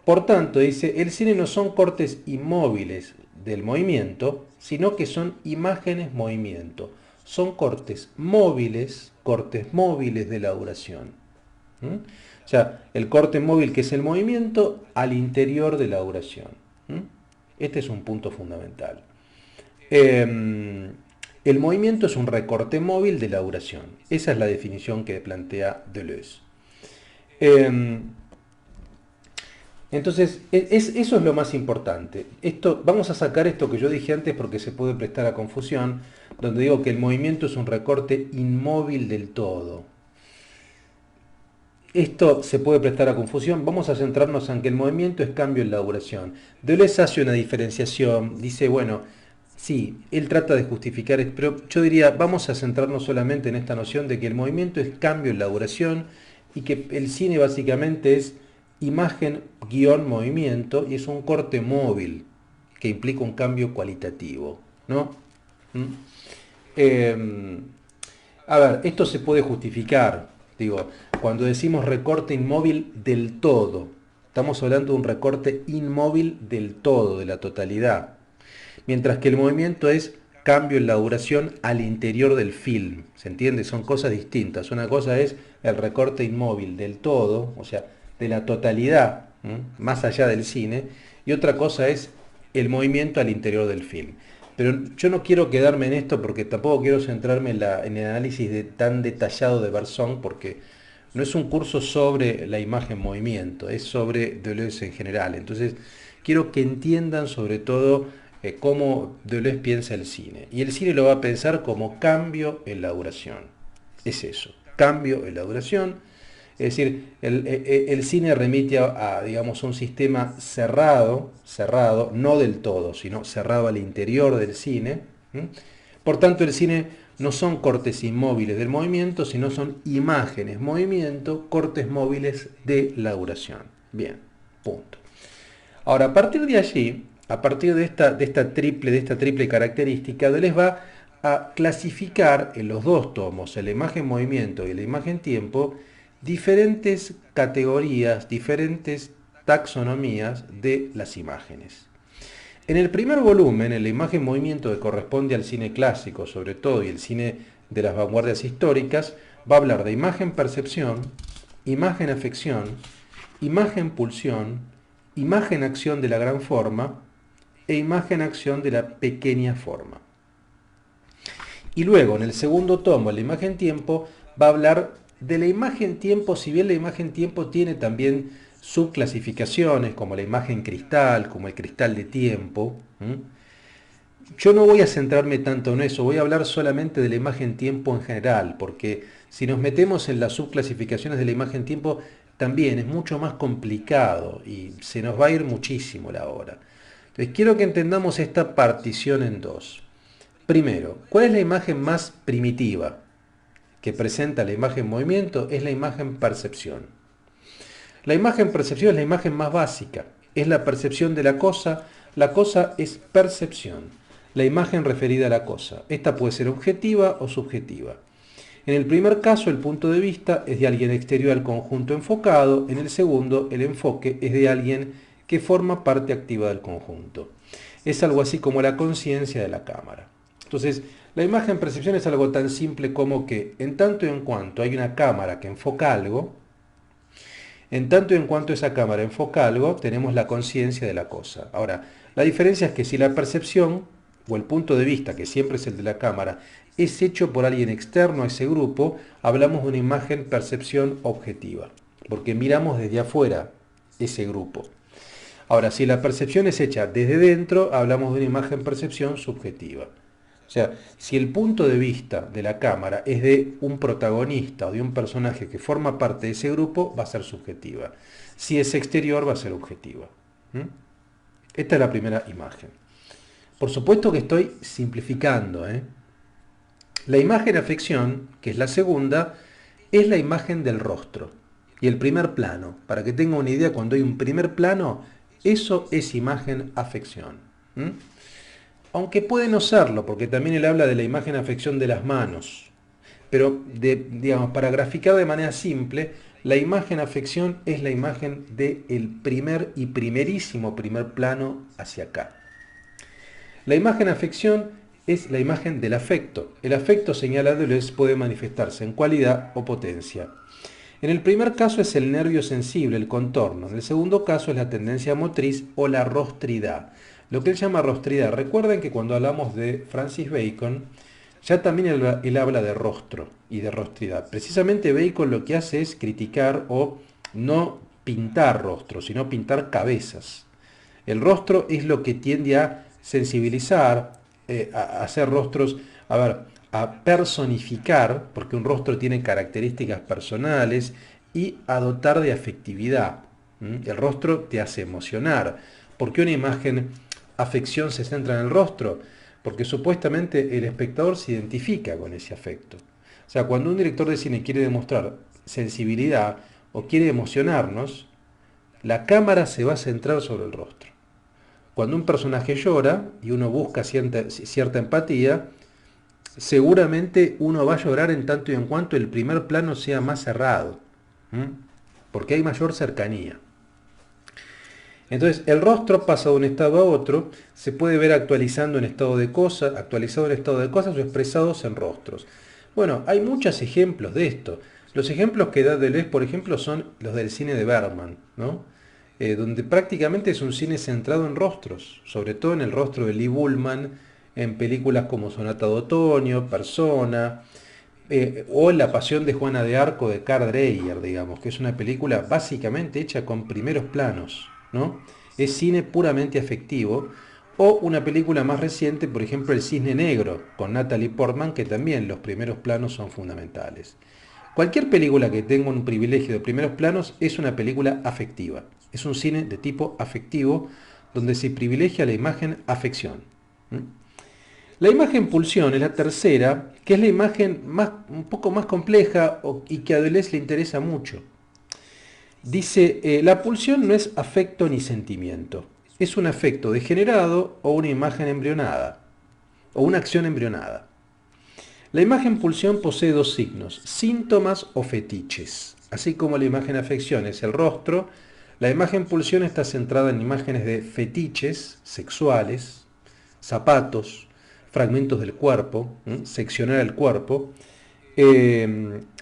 Por tanto, dice, el cine no son cortes inmóviles del movimiento, sino que son imágenes movimiento. Son cortes móviles de la duración. ¿Mm? O sea, el corte móvil que es el movimiento al interior de la duración. ¿Mm? Este es un punto fundamental. El movimiento es un recorte móvil de la duración. Esa es la definición que plantea Deleuze. Entonces, eso es lo más importante. Vamos a sacar esto que yo dije antes porque se puede prestar a confusión, donde digo que el movimiento es un recorte inmóvil del todo. Esto se puede prestar a confusión. Vamos a centrarnos en que el movimiento es cambio en la duración. Deleuze hace una diferenciación, dice, bueno, sí, él trata de justificar, pero yo diría, vamos a centrarnos solamente en esta noción de que el movimiento es cambio en la duración y que el cine básicamente es imagen-movimiento y es un corte móvil que implica un cambio cualitativo, ¿no? A ver, esto se puede justificar, digo, cuando decimos recorte inmóvil del todo, estamos hablando de un recorte inmóvil del todo, de la totalidad, mientras que el movimiento es cambio en la duración al interior del film, ¿se entiende? Son cosas distintas. Una cosa es el recorte inmóvil del todo, o sea, de la totalidad, más allá del cine, y otra cosa es el movimiento al interior del film. Pero yo no quiero quedarme en esto porque tampoco quiero centrarme en el análisis tan detallado de Bergson, porque no es un curso sobre la imagen-movimiento, es sobre Deleuze en general. Entonces, quiero que entiendan sobre todo cómo Deleuze piensa el cine. Y el cine lo va a pensar como cambio en la duración. Es eso, cambio en la duración. Es decir, el cine remite digamos, un sistema cerrado, no del todo, sino cerrado al interior del cine. Por tanto, el cine no son cortes inmóviles del movimiento, sino son imágenes, movimiento, cortes móviles de la duración. Bien, punto. Ahora, a partir de allí, a partir de esta triple característica, Deleuze va a clasificar en los dos tomos, en la imagen-movimiento y la imagen-tiempo, diferentes categorías, diferentes taxonomías de las imágenes. En el primer volumen, en la imagen movimiento que corresponde al cine clásico sobre todo y el cine de las vanguardias históricas, va a hablar de imagen percepción, imagen afección, imagen pulsión, imagen acción de la gran forma e imagen acción de la pequeña forma. Y luego, en el segundo tomo, la imagen tiempo, va a hablar de la imagen tiempo, si bien la imagen tiempo tiene también subclasificaciones, como la imagen cristal, como el cristal de tiempo. Yo no voy a centrarme tanto en eso, voy a hablar solamente de la imagen tiempo en general, porque si nos metemos en las subclasificaciones de la imagen tiempo, también es mucho más complicado y se nos va a ir muchísimo la hora. Entonces quiero que entendamos esta partición en dos. Primero, ¿cuál es la imagen más primitiva que presenta la imagen movimiento? Es la imagen percepción. La imagen percepción es la imagen más básica, es la percepción de la cosa es percepción, la imagen referida a la cosa. Esta puede ser objetiva o subjetiva. En el primer caso, el punto de vista es de alguien exterior al conjunto enfocado, en el segundo, el enfoque es de alguien que forma parte activa del conjunto. Es algo así como la conciencia de la cámara. Entonces, la imagen percepción es algo tan simple como que en tanto y en cuanto hay una cámara que enfoca algo, en tanto y en cuanto esa cámara enfoca algo, tenemos la conciencia de la cosa. Ahora, la diferencia es que si la percepción o el punto de vista, que siempre es el de la cámara, es hecho por alguien externo a ese grupo, hablamos de una imagen percepción objetiva, porque miramos desde afuera ese grupo. Ahora, si la percepción es hecha desde dentro, hablamos de una imagen percepción subjetiva. O sea, si el punto de vista de la cámara es de un protagonista o de un personaje que forma parte de ese grupo, va a ser subjetiva. Si es exterior, va a ser objetiva. Esta es la primera imagen. Por supuesto que estoy simplificando. La imagen afección, que es la segunda, es la imagen del rostro y el primer plano. Para que tenga una idea, cuando hay un primer plano, eso es imagen afección. Aunque puede no serlo, porque también él habla de la imagen afección de las manos. Pero, digamos, para graficar de manera simple, la imagen afección es la imagen del primer y primerísimo primer plano hacia acá. La imagen afección es la imagen del afecto. El afecto, señala Deleuze, puede manifestarse en cualidad o potencia. En el primer caso es el nervio sensible, el contorno. En el segundo caso es la tendencia motriz o la rostridad. Lo que él llama rostridad. Recuerden que cuando hablamos de Francis Bacon, ya también él habla de rostro y de rostridad. Precisamente Bacon lo que hace es criticar o no pintar rostros, sino pintar cabezas. El rostro es lo que tiende a sensibilizar, a hacer rostros, a personificar, porque un rostro tiene características personales, y a dotar de afectividad. El rostro te hace emocionar. ¿Por qué una imagen afección se centra en el rostro? Porque supuestamente el espectador se identifica con ese afecto. O sea, cuando un director de cine quiere demostrar sensibilidad o quiere emocionarnos, la cámara se va a centrar sobre el rostro. Cuando un personaje llora y uno busca cierta empatía, seguramente uno va a llorar en tanto y en cuanto el primer plano sea más cerrado, porque hay mayor cercanía. Entonces, el rostro pasa de un estado a otro, se puede ver actualizado en estado de cosas o expresados en rostros. Bueno, hay muchos ejemplos de esto. Los ejemplos que da Deleuze, por ejemplo, son los del cine de Bergman, ¿no? Donde prácticamente es un cine centrado en rostros, sobre todo en el rostro de Lee Bullman, en películas como Sonata de Otoño, Persona, o La Pasión de Juana de Arco de Karl Dreyer, digamos, que es una película básicamente hecha con primeros planos, ¿no? Es cine puramente afectivo. O una película más reciente, por ejemplo El Cisne Negro, con Natalie Portman, que también los primeros planos son fundamentales. Cualquier película que tenga un privilegio de primeros planos es una película afectiva. Es un cine de tipo afectivo, donde se privilegia la imagen afección. La imagen pulsión es la tercera, que es la imagen un poco más compleja y que a Deleuze le interesa mucho. Dice, la pulsión no es afecto ni sentimiento, es un afecto degenerado o una imagen embrionada, o una acción embrionada. La imagen pulsión posee dos signos, síntomas o fetiches. Así como la imagen afección es el rostro, La imagen pulsión está centrada en imágenes de fetiches sexuales, zapatos, fragmentos del cuerpo, seccionar el cuerpo,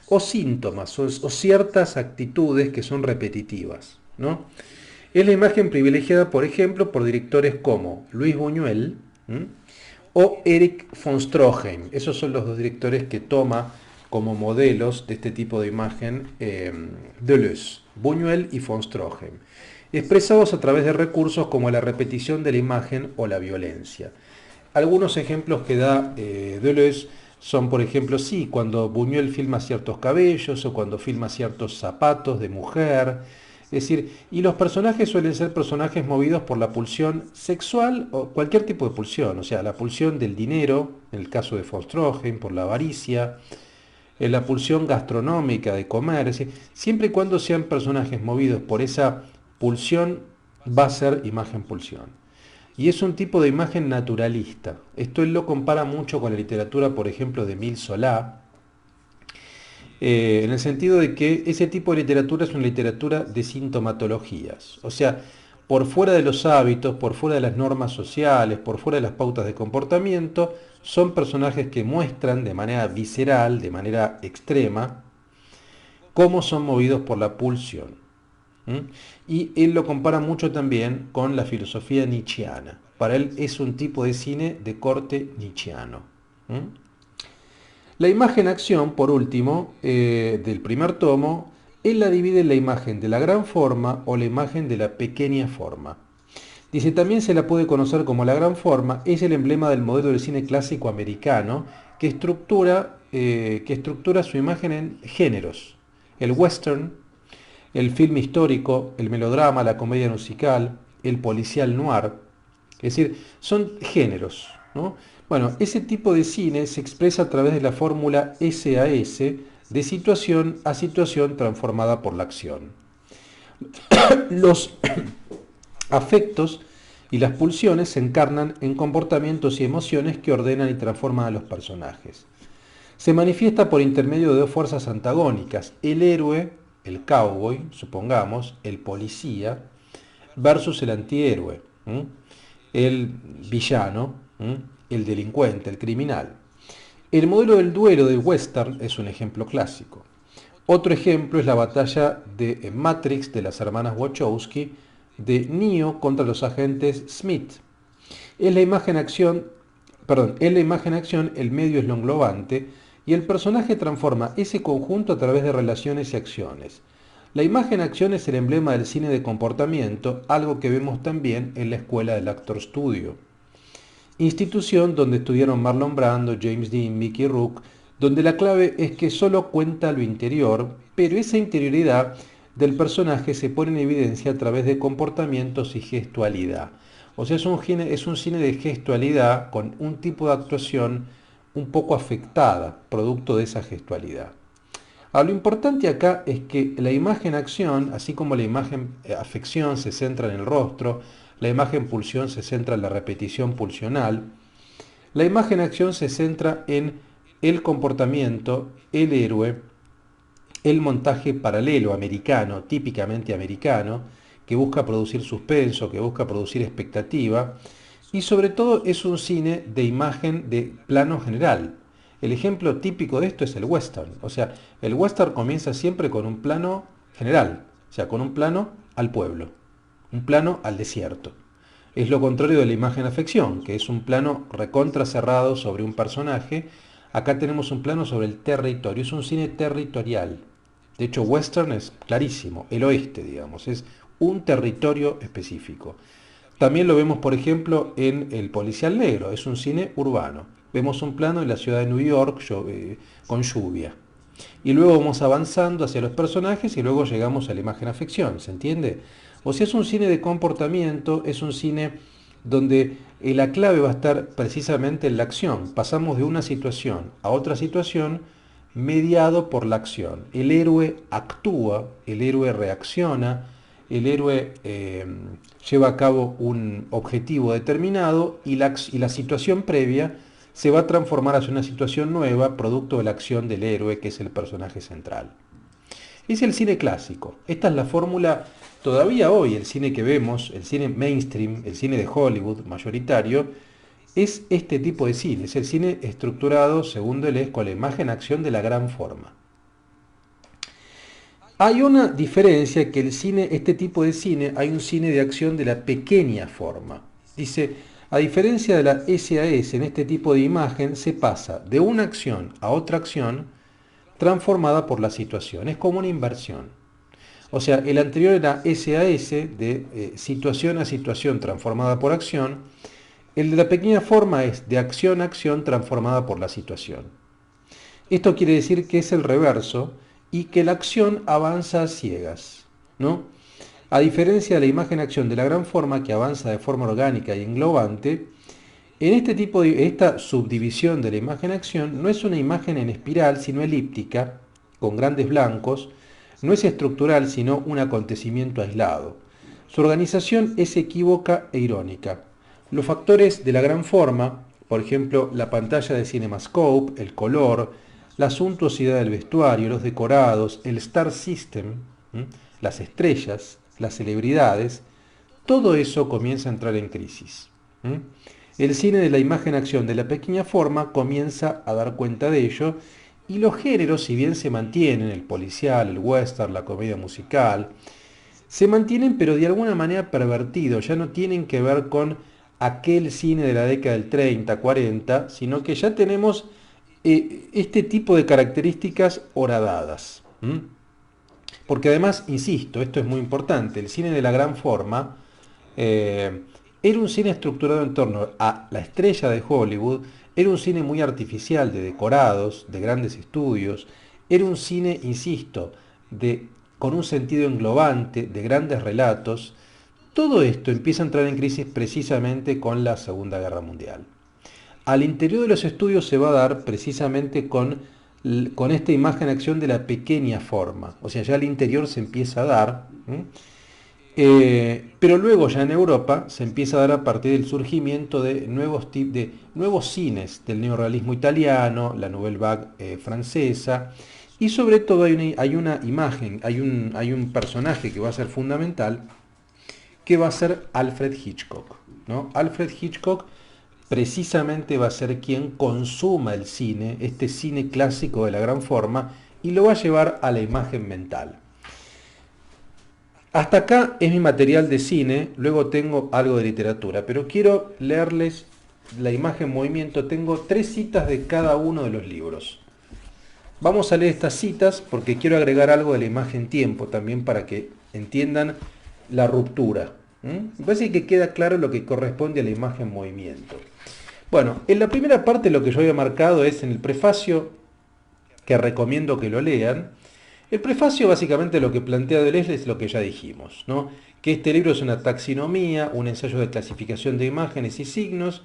o síntomas o ciertas actitudes que son repetitivas, ¿no? Es la imagen privilegiada, por ejemplo, por directores como Luis Buñuel o Erich von Stroheim. Esos son los dos directores que toma como modelos de este tipo de imagen Deleuze, Buñuel y von Stroheim, expresados a través de recursos como la repetición de la imagen o la violencia. Algunos ejemplos que da Deleuze son, por ejemplo, sí, cuando Buñuel filma ciertos cabellos o cuando filma ciertos zapatos de mujer. Es decir, y los personajes suelen ser personajes movidos por la pulsión sexual o cualquier tipo de pulsión, o sea, la pulsión del dinero, en el caso de von Stroheim, por la avaricia, la pulsión gastronómica de comer, es decir, siempre y cuando sean personajes movidos por esa pulsión, va a ser imagen-pulsión. Y es un tipo de imagen naturalista. Esto él lo compara mucho con la literatura, por ejemplo, de Émile Zola, en el sentido de que ese tipo de literatura es una literatura de sintomatologías. O sea, por fuera de los hábitos, por fuera de las normas sociales, por fuera de las pautas de comportamiento, son personajes que muestran de manera visceral, de manera extrema, cómo son movidos por la pulsión. Y él lo compara mucho también con la filosofía nietzscheana. Para él es un tipo de cine de corte nietzscheano. La imagen-acción, por último, del primer tomo, él la divide en la imagen de la gran forma o la imagen de la pequeña forma. Dice, también se la puede conocer como la gran forma, es el emblema del modelo del cine clásico americano que estructura su imagen en géneros. El western, el film histórico, el melodrama, la comedia musical, el policial noir. Es decir, son géneros, ¿no? Bueno, ese tipo de cine se expresa a través de la fórmula SAS de situación a situación transformada por la acción. Los afectos y las pulsiones se encarnan en comportamientos y emociones que ordenan y transforman a los personajes. Se manifiesta por intermedio de dos fuerzas antagónicas, el héroe, el cowboy, supongamos, el policía, versus el antihéroe, el villano, el delincuente, el criminal. El modelo del duelo del western es un ejemplo clásico. Otro ejemplo es la batalla de Matrix de las hermanas Wachowski de Neo contra los agentes Smith. En la imagen-acción, el medio es lo englobante y el personaje transforma ese conjunto a través de relaciones y acciones. La imagen-acción es el emblema del cine de comportamiento, algo que vemos también en la escuela del Actor Studio, institución donde estudiaron Marlon Brando, James Dean, Mickey Rourke, donde la clave es que solo cuenta lo interior, pero esa interioridad del personaje se pone en evidencia a través de comportamientos y gestualidad. O sea, es un cine de gestualidad con un tipo de actuación un poco afectada, producto de esa gestualidad. Lo importante acá es que la imagen-acción, así como la imagen-afección se centra en el rostro, la imagen-pulsión se centra en la repetición pulsional, la imagen-acción se centra en el comportamiento, el héroe, el montaje paralelo americano, típicamente americano, que busca producir suspenso, que busca producir expectativa, y sobre todo es un cine de imagen de plano general. El ejemplo típico de esto es el western. O sea, el western comienza siempre con un plano general, o sea, con un plano al pueblo, un plano al desierto. Es lo contrario de la imagen-afección, que es un plano recontra cerrado sobre un personaje. Acá tenemos un plano sobre el territorio, es un cine territorial. De hecho, western es clarísimo, el oeste, digamos, es un territorio específico. También lo vemos, por ejemplo, en El policial negro, es un cine urbano. Vemos un plano en la ciudad de New York con lluvia. Y luego vamos avanzando hacia los personajes y luego llegamos a la imagen-afección, ¿se entiende? O sea, es un cine de comportamiento, es un cine donde la clave va a estar precisamente en la acción. Pasamos de una situación a otra situación mediado por la acción. El héroe actúa, el héroe reacciona, el héroe lleva a cabo un objetivo determinado y la situación previa se va a transformar hacia una situación nueva, producto de la acción del héroe, que es el personaje central. Es el cine clásico. Esta es la fórmula todavía hoy el cine que vemos, el cine mainstream, el cine de Hollywood mayoritario, es este tipo de cine, es el cine estructurado según Deleuze con la imagen-acción de la gran forma. Hay una diferencia que el cine, este tipo de cine, hay un cine de acción de la pequeña forma. Dice, a diferencia de la SAS, en este tipo de imagen se pasa de una acción a otra acción transformada por la situación. Es como una inversión. O sea, el anterior era SAS, de situación a situación transformada por acción. El de la pequeña forma es de acción a acción transformada por la situación. Esto quiere decir que es el reverso y que la acción avanza a ciegas, ¿no? A diferencia de la imagen-acción de la gran forma que avanza de forma orgánica y englobante, en este tipo de esta subdivisión de la imagen-acción no es una imagen en espiral, sino elíptica, con grandes blancos, no es estructural, sino un acontecimiento aislado. Su organización es equívoca e irónica. Los factores de la gran forma, por ejemplo, la pantalla de CinemaScope, el color, la suntuosidad del vestuario, los decorados, el Star System, las estrellas, las celebridades, todo eso comienza a entrar en crisis. El cine de la imagen-acción de la pequeña forma comienza a dar cuenta de ello y los géneros, si bien se mantienen, el policial, el western, la comedia musical, se mantienen pero de alguna manera pervertidos, ya no tienen que ver con aquel cine de la década del 30, 40, sino que ya tenemos este tipo de características horadadas. Porque además, insisto, esto es muy importante, el cine de la gran forma era un cine estructurado en torno a la estrella de Hollywood, era un cine muy artificial, de decorados, de grandes estudios, era un cine, insisto, con un sentido englobante, de grandes relatos. Todo esto empieza a entrar en crisis precisamente con la Segunda Guerra Mundial. Al interior de los estudios se va a dar precisamente con esta imagen-acción de la pequeña forma. O sea, ya al interior se empieza a dar. Pero luego ya en Europa se empieza a dar a partir del surgimiento de nuevos cines, del neorrealismo italiano, la Nouvelle Vague francesa, y sobre todo hay una imagen, hay un personaje que va a ser fundamental, que va a ser Alfred Hitchcock, ¿no? Alfred Hitchcock precisamente va a ser quien consuma el cine, este cine clásico de la gran forma, y lo va a llevar a la imagen mental. Hasta acá es mi material de cine, luego tengo algo de literatura, pero quiero leerles la imagen movimiento. Tengo 3 citas de cada uno de los libros. Vamos a leer estas citas porque quiero agregar algo de la imagen tiempo también para que entiendan la ruptura. Me parece que queda claro lo que corresponde a la imagen movimiento. Bueno, en la primera parte lo que yo había marcado es en el prefacio, que recomiendo que lo lean. El prefacio básicamente lo que plantea Deleuze es lo que ya dijimos, ¿no? Que este libro es una taxonomía, un ensayo de clasificación de imágenes y signos,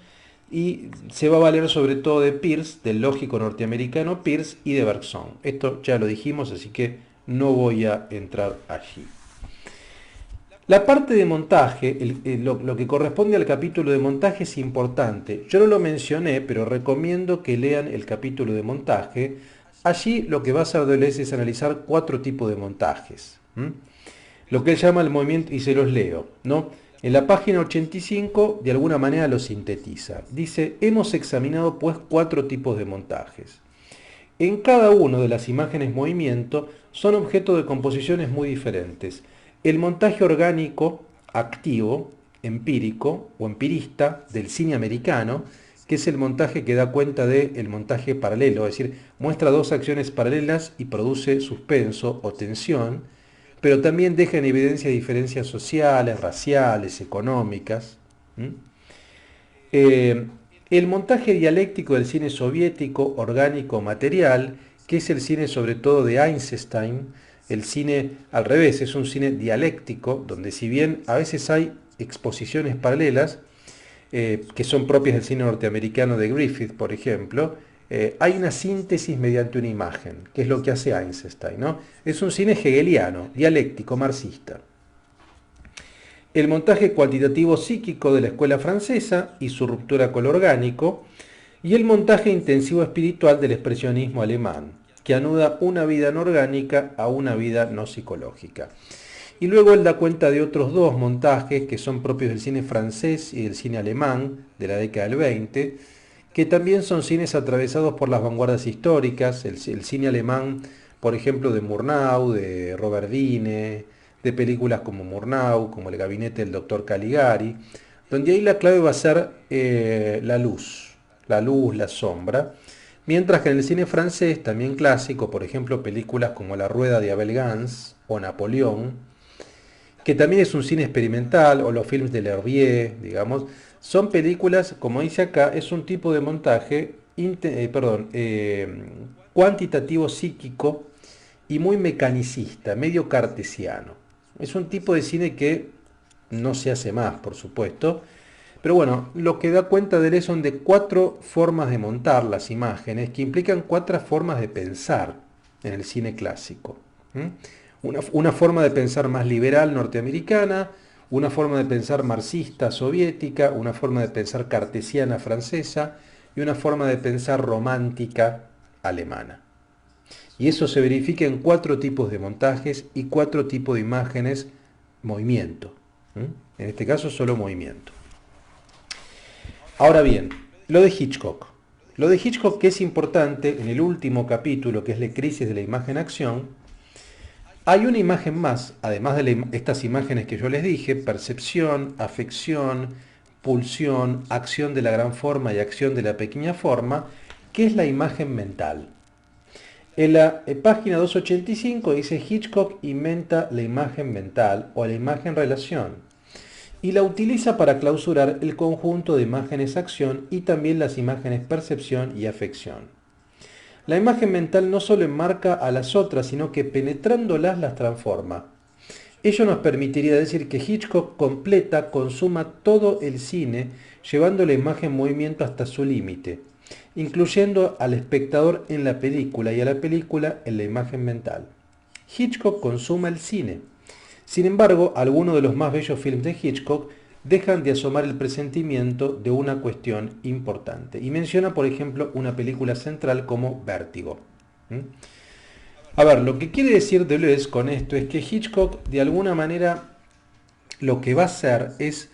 y se va a valer sobre todo de Peirce, del lógico norteamericano Peirce, y de Bergson. Esto ya lo dijimos, así que no voy a entrar allí. La parte de montaje, lo que corresponde al capítulo de montaje es importante. Yo no lo mencioné, pero recomiendo que lean el capítulo de montaje. Allí lo que va a hacer Deleuze es analizar 4 tipos de montajes. Lo que él llama el movimiento, y se los leo, ¿no? En la página 85 de alguna manera lo sintetiza. Dice, hemos examinado pues 4 tipos de montajes. En cada uno de las imágenes movimiento son objeto de composiciones muy diferentes. El montaje orgánico, activo, empírico o empirista del cine americano, que es el montaje que da cuenta del montaje paralelo, es decir, muestra 2 acciones paralelas y produce suspenso o tensión, pero también deja en evidencia diferencias sociales, raciales, económicas. El montaje dialéctico del cine soviético, orgánico, material, que es el cine sobre todo de Eisenstein. El cine al revés, es un cine dialéctico, donde si bien a veces hay exposiciones paralelas, que son propias del cine norteamericano de Griffith, por ejemplo, hay una síntesis mediante una imagen, que es lo que hace Eisenstein, ¿no? Es un cine hegeliano, dialéctico, marxista. El montaje cuantitativo psíquico de la escuela francesa y su ruptura con lo orgánico, y el montaje intensivo espiritual del expresionismo alemán, que anuda una vida no orgánica a una vida no psicológica. Y luego él da cuenta de otros dos montajes que son propios del cine francés y del cine alemán de la década del 20, que también son cines atravesados por las vanguardias históricas, el cine alemán, por ejemplo, de Murnau, de Robert Wiene, de películas como Murnau, como El gabinete del doctor Caligari, donde ahí la clave va a ser la luz, la sombra, mientras que en el cine francés, también clásico, por ejemplo, películas como La rueda de Abel Gance o Napoleón, que también es un cine experimental, o los films de L'Herbier, digamos, son películas, como dice acá, es un tipo de montaje cuantitativo psíquico y muy mecanicista, medio cartesiano. Es un tipo de cine que no se hace más, por supuesto, pero bueno, lo que da cuenta de él son de cuatro formas de montar las imágenes que implican cuatro formas de pensar en el cine clásico. ¿Mm? Una forma de pensar más liberal norteamericana, una forma de pensar marxista soviética, una forma de pensar cartesiana francesa y una forma de pensar romántica alemana. Y eso se verifica en cuatro tipos de montajes y cuatro tipos de imágenes, movimiento. En este caso solo movimiento. Ahora bien, lo de Hitchcock. Lo de Hitchcock, que es importante, en el último capítulo, que es la crisis de la imagen-acción, hay una imagen más, además de estas imágenes que yo les dije: percepción, afección, pulsión, acción de la gran forma y acción de la pequeña forma, que es la imagen mental. En la página 285 dice: Hitchcock inventa la imagen mental o la imagen-relación y la utiliza para clausurar el conjunto de imágenes-acción y también las imágenes percepción y afección. La imagen mental no solo enmarca a las otras, sino que penetrándolas las transforma. Ello nos permitiría decir que Hitchcock consuma todo el cine, llevando la imagen en movimiento hasta su límite, incluyendo al espectador en la película y a la película en la imagen mental. Hitchcock consuma el cine. Sin embargo, algunos de los más bellos films de Hitchcock dejan de asomar el presentimiento de una cuestión importante. Y menciona, por ejemplo, una película central como Vértigo. A ver, lo que quiere decir Deleuze con esto es que Hitchcock, de alguna manera, lo que va a hacer es,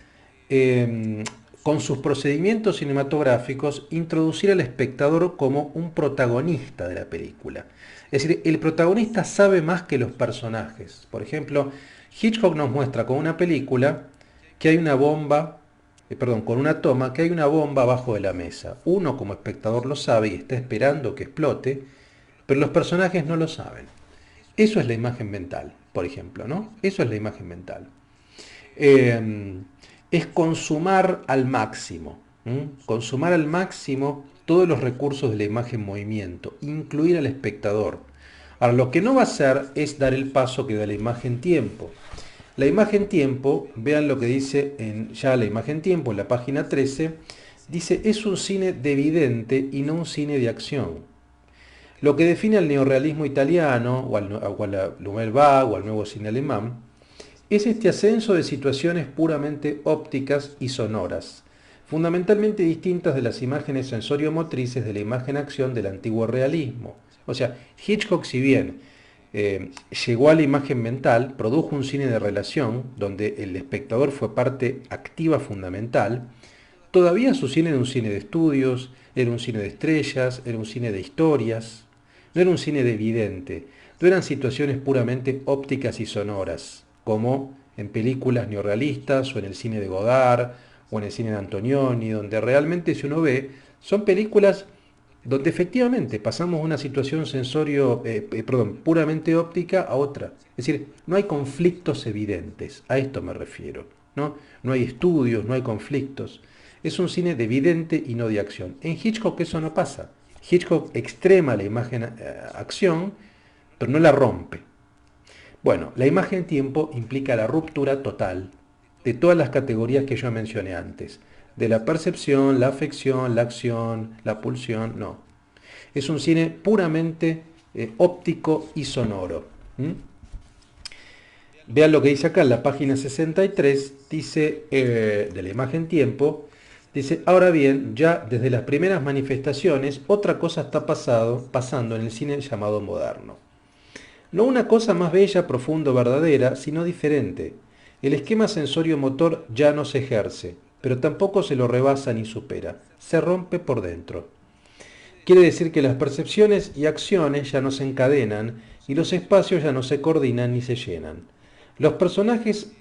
con sus procedimientos cinematográficos, introducir al espectador como un protagonista de la película. Es decir, el protagonista sabe más que los personajes. Por ejemplo, Hitchcock nos muestra con una película que hay una bomba, con una toma, que hay una bomba abajo de la mesa. Uno como espectador lo sabe y está esperando que explote, pero los personajes no lo saben. Eso es la imagen mental, por ejemplo, ¿no? Eso es la imagen mental. Es consumar al máximo, consumar al máximo todos los recursos de la imagen movimiento, incluir al espectador. Ahora, lo que no va a hacer es dar el paso que da la imagen tiempo. La imagen tiempo, vean lo que dice ya la imagen tiempo, en la página 13, dice: es un cine de vidente y no un cine de acción. Lo que define al neorrealismo italiano, o a la Nouvelle Vague, o al nuevo cine alemán, es este ascenso de situaciones puramente ópticas y sonoras, fundamentalmente distintas de las imágenes sensorio-motrices de la imagen-acción del antiguo realismo. O sea, Hitchcock, si bien llegó a la imagen mental, produjo un cine de relación, donde el espectador fue parte activa fundamental. Todavía su cine era un cine de estudios, era un cine de estrellas, era un cine de historias, no era un cine de vidente, no eran situaciones puramente ópticas y sonoras, como en películas neorrealistas o en el cine de Godard o en el cine de Antonioni, donde realmente, si uno ve, son películas donde efectivamente pasamos una situación puramente óptica a otra. Es decir, no hay conflictos evidentes, a esto me refiero, ¿no? No hay estudios, no hay conflictos. Es un cine de vidente y no de acción. En Hitchcock eso no pasa. Hitchcock extrema la imagen acción, pero no la rompe. Bueno, la imagen tiempo implica la ruptura total de todas las categorías que yo mencioné antes. De la percepción, la afección, la acción, la pulsión, no. Es un cine puramente óptico y sonoro. Vean lo que dice acá en la página 63, dice, de la imagen tiempo, dice: ahora bien, ya desde las primeras manifestaciones, otra cosa está pasando en el cine llamado moderno. No una cosa más bella, profunda o verdadera, sino diferente. El esquema sensorio-motor ya no se ejerce, pero tampoco se lo rebasa ni supera. Se rompe por dentro. Quiere decir que las percepciones y acciones ya no se encadenan y los espacios ya no se coordinan ni se llenan. Los personajes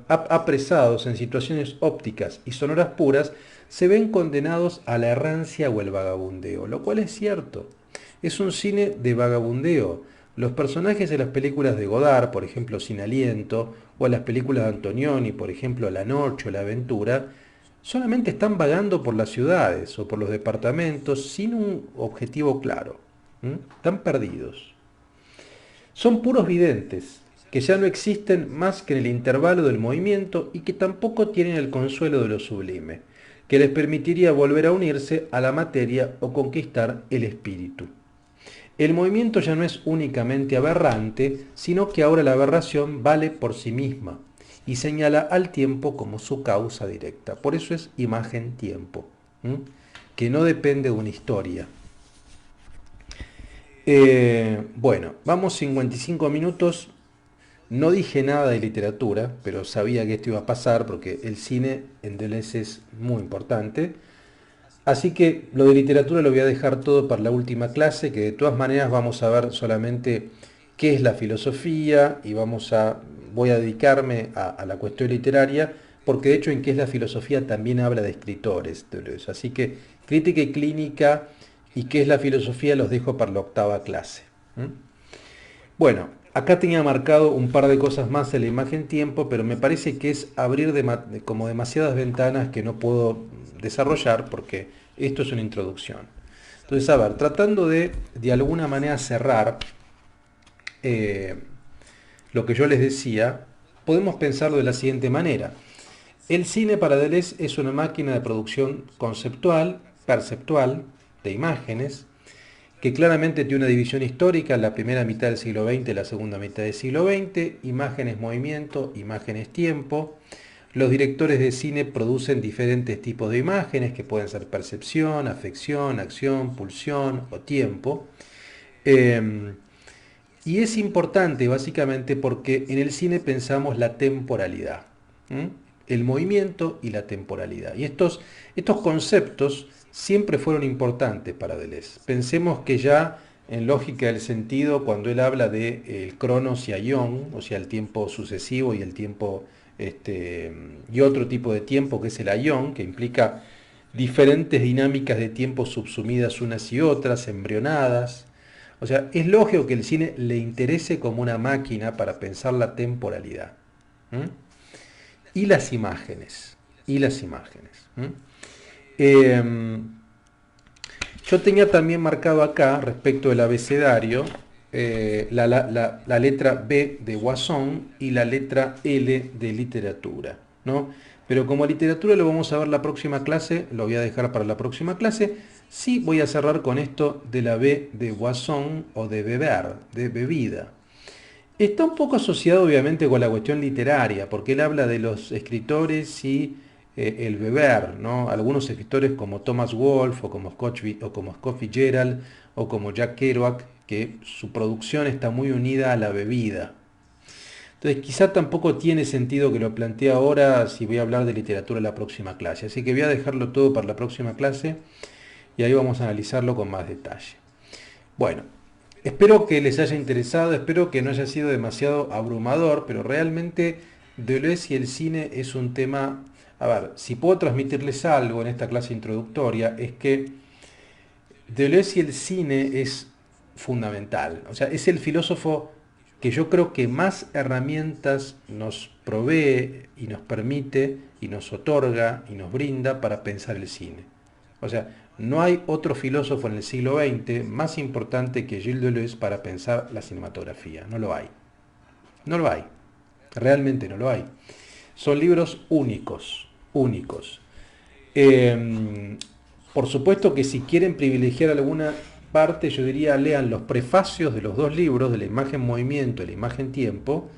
apresados en situaciones ópticas y sonoras puras se ven condenados a la errancia o el vagabundeo, lo cual es cierto. Es un cine de vagabundeo. Los personajes de las películas de Godard, por ejemplo Sin Aliento, o en las películas de Antonioni, por ejemplo La Noche o La Aventura, solamente están vagando por las ciudades o por los departamentos sin un objetivo claro. Están perdidos. Son puros videntes, que ya no existen más que en el intervalo del movimiento y que tampoco tienen el consuelo de lo sublime, que les permitiría volver a unirse a la materia o conquistar el espíritu. El movimiento ya no es únicamente aberrante, sino que ahora la aberración vale por sí misma y señala al tiempo como su causa directa. Por eso es imagen-tiempo, que no depende de una historia. Bueno, vamos 55 minutos. No dije nada de literatura, pero sabía que esto iba a pasar porque el cine en Deleuze es muy importante. Así que lo de literatura lo voy a dejar todo para la última clase, que de todas maneras vamos a ver solamente qué es la filosofía y voy a dedicarme a la cuestión literaria, porque de hecho en qué es la filosofía también habla de escritores, Deleuze. Así que crítica y clínica y qué es la filosofía los dejo para la octava clase. Bueno, acá tenía marcado un par de cosas más en la imagen-tiempo, pero me parece que es abrir como demasiadas ventanas que no puedo desarrollar porque esto es una introducción. Entonces, a ver, tratando de alguna manera cerrar lo que yo les decía, podemos pensarlo de la siguiente manera. El cine para Deleuze es una máquina de producción conceptual, perceptual, de imágenes, que claramente tiene una división histórica, la primera mitad del siglo XX, la segunda mitad del siglo XX, imágenes movimiento, imágenes tiempo. Los directores de cine producen diferentes tipos de imágenes que pueden ser percepción, afección, acción, pulsión o tiempo. Y es importante básicamente porque en el cine pensamos la temporalidad, el movimiento y la temporalidad. Y estos conceptos siempre fueron importantes para Deleuze. Pensemos que ya en lógica del sentido, cuando él habla de el cronos y aion, o sea, el tiempo sucesivo y el tiempo y otro tipo de tiempo que es el aion, que implica diferentes dinámicas de tiempo subsumidas unas y otras, embrionadas. O sea, es lógico que el cine le interese como una máquina para pensar la temporalidad. Y las imágenes. Y las imágenes. Yo tenía también marcado acá, respecto del abecedario, la letra B de Guasón y la letra L de literatura, ¿no? Pero como literatura lo vamos a ver la próxima clase, lo voy a dejar para la próxima clase. Sí voy a cerrar con esto de la B de Guasón o de beber, de bebida. Está un poco asociado obviamente con la cuestión literaria, porque él habla de los escritores y el beber, ¿no? Algunos escritores como Thomas Wolfe o como Scott Fitzgerald o como Jack Kerouac, que su producción está muy unida a la bebida. Entonces quizá tampoco tiene sentido que lo plantee ahora si voy a hablar de literatura en la próxima clase. Así que voy a dejarlo todo para la próxima clase y ahí vamos a analizarlo con más detalle. Bueno, espero que les haya interesado, espero que no haya sido demasiado abrumador, pero realmente Deleuze y el cine es un tema. A ver, si puedo transmitirles algo en esta clase introductoria, es que Deleuze y el cine es fundamental. O sea, es el filósofo que yo creo que más herramientas nos provee y nos permite y nos otorga y nos brinda para pensar el cine. O sea, no hay otro filósofo en el siglo XX más importante que Gilles Deleuze para pensar la cinematografía. No lo hay. No lo hay. Realmente no lo hay. Son libros únicos. Únicos. Por supuesto que si quieren privilegiar alguna parte, yo diría lean los prefacios de los dos libros, de la imagen movimiento y la imagen tiempo,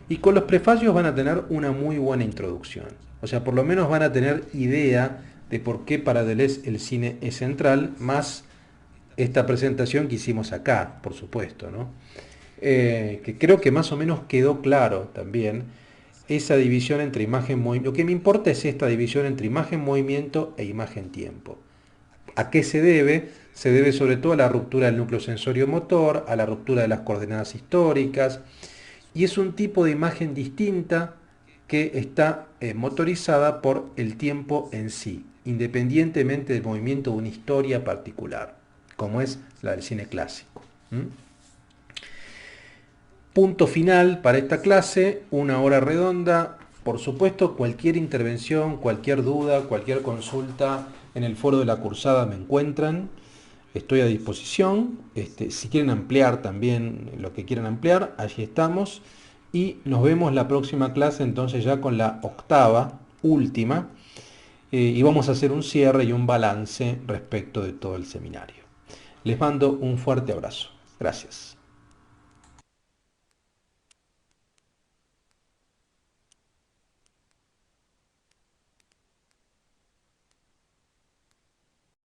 y con los prefacios van a tener una muy buena introducción. O sea, por lo menos van a tener idea de por qué para Deleuze el cine es central, más esta presentación que hicimos acá, por supuesto, ¿no? Que creo que más o menos quedó claro también esa división entre imagen-movimiento. Lo que me importa es esta división entre imagen-movimiento e imagen-tiempo. ¿A qué se debe? Se debe sobre todo a la ruptura del núcleo sensorio-motor, a la ruptura de las coordenadas históricas, y es un tipo de imagen distinta que está motorizada por el tiempo en sí, independientemente del movimiento de una historia particular, como es la del cine clásico. Punto final para esta clase, 1 hora redonda. Por supuesto, cualquier intervención, cualquier duda, cualquier consulta en el foro de la cursada me encuentran. Estoy a disposición. Si quieren ampliar también lo que quieran ampliar, allí estamos. Y nos vemos la próxima clase entonces ya con la octava, última. Y vamos a hacer un cierre y un balance respecto de todo el seminario. Les mando un fuerte abrazo. Gracias.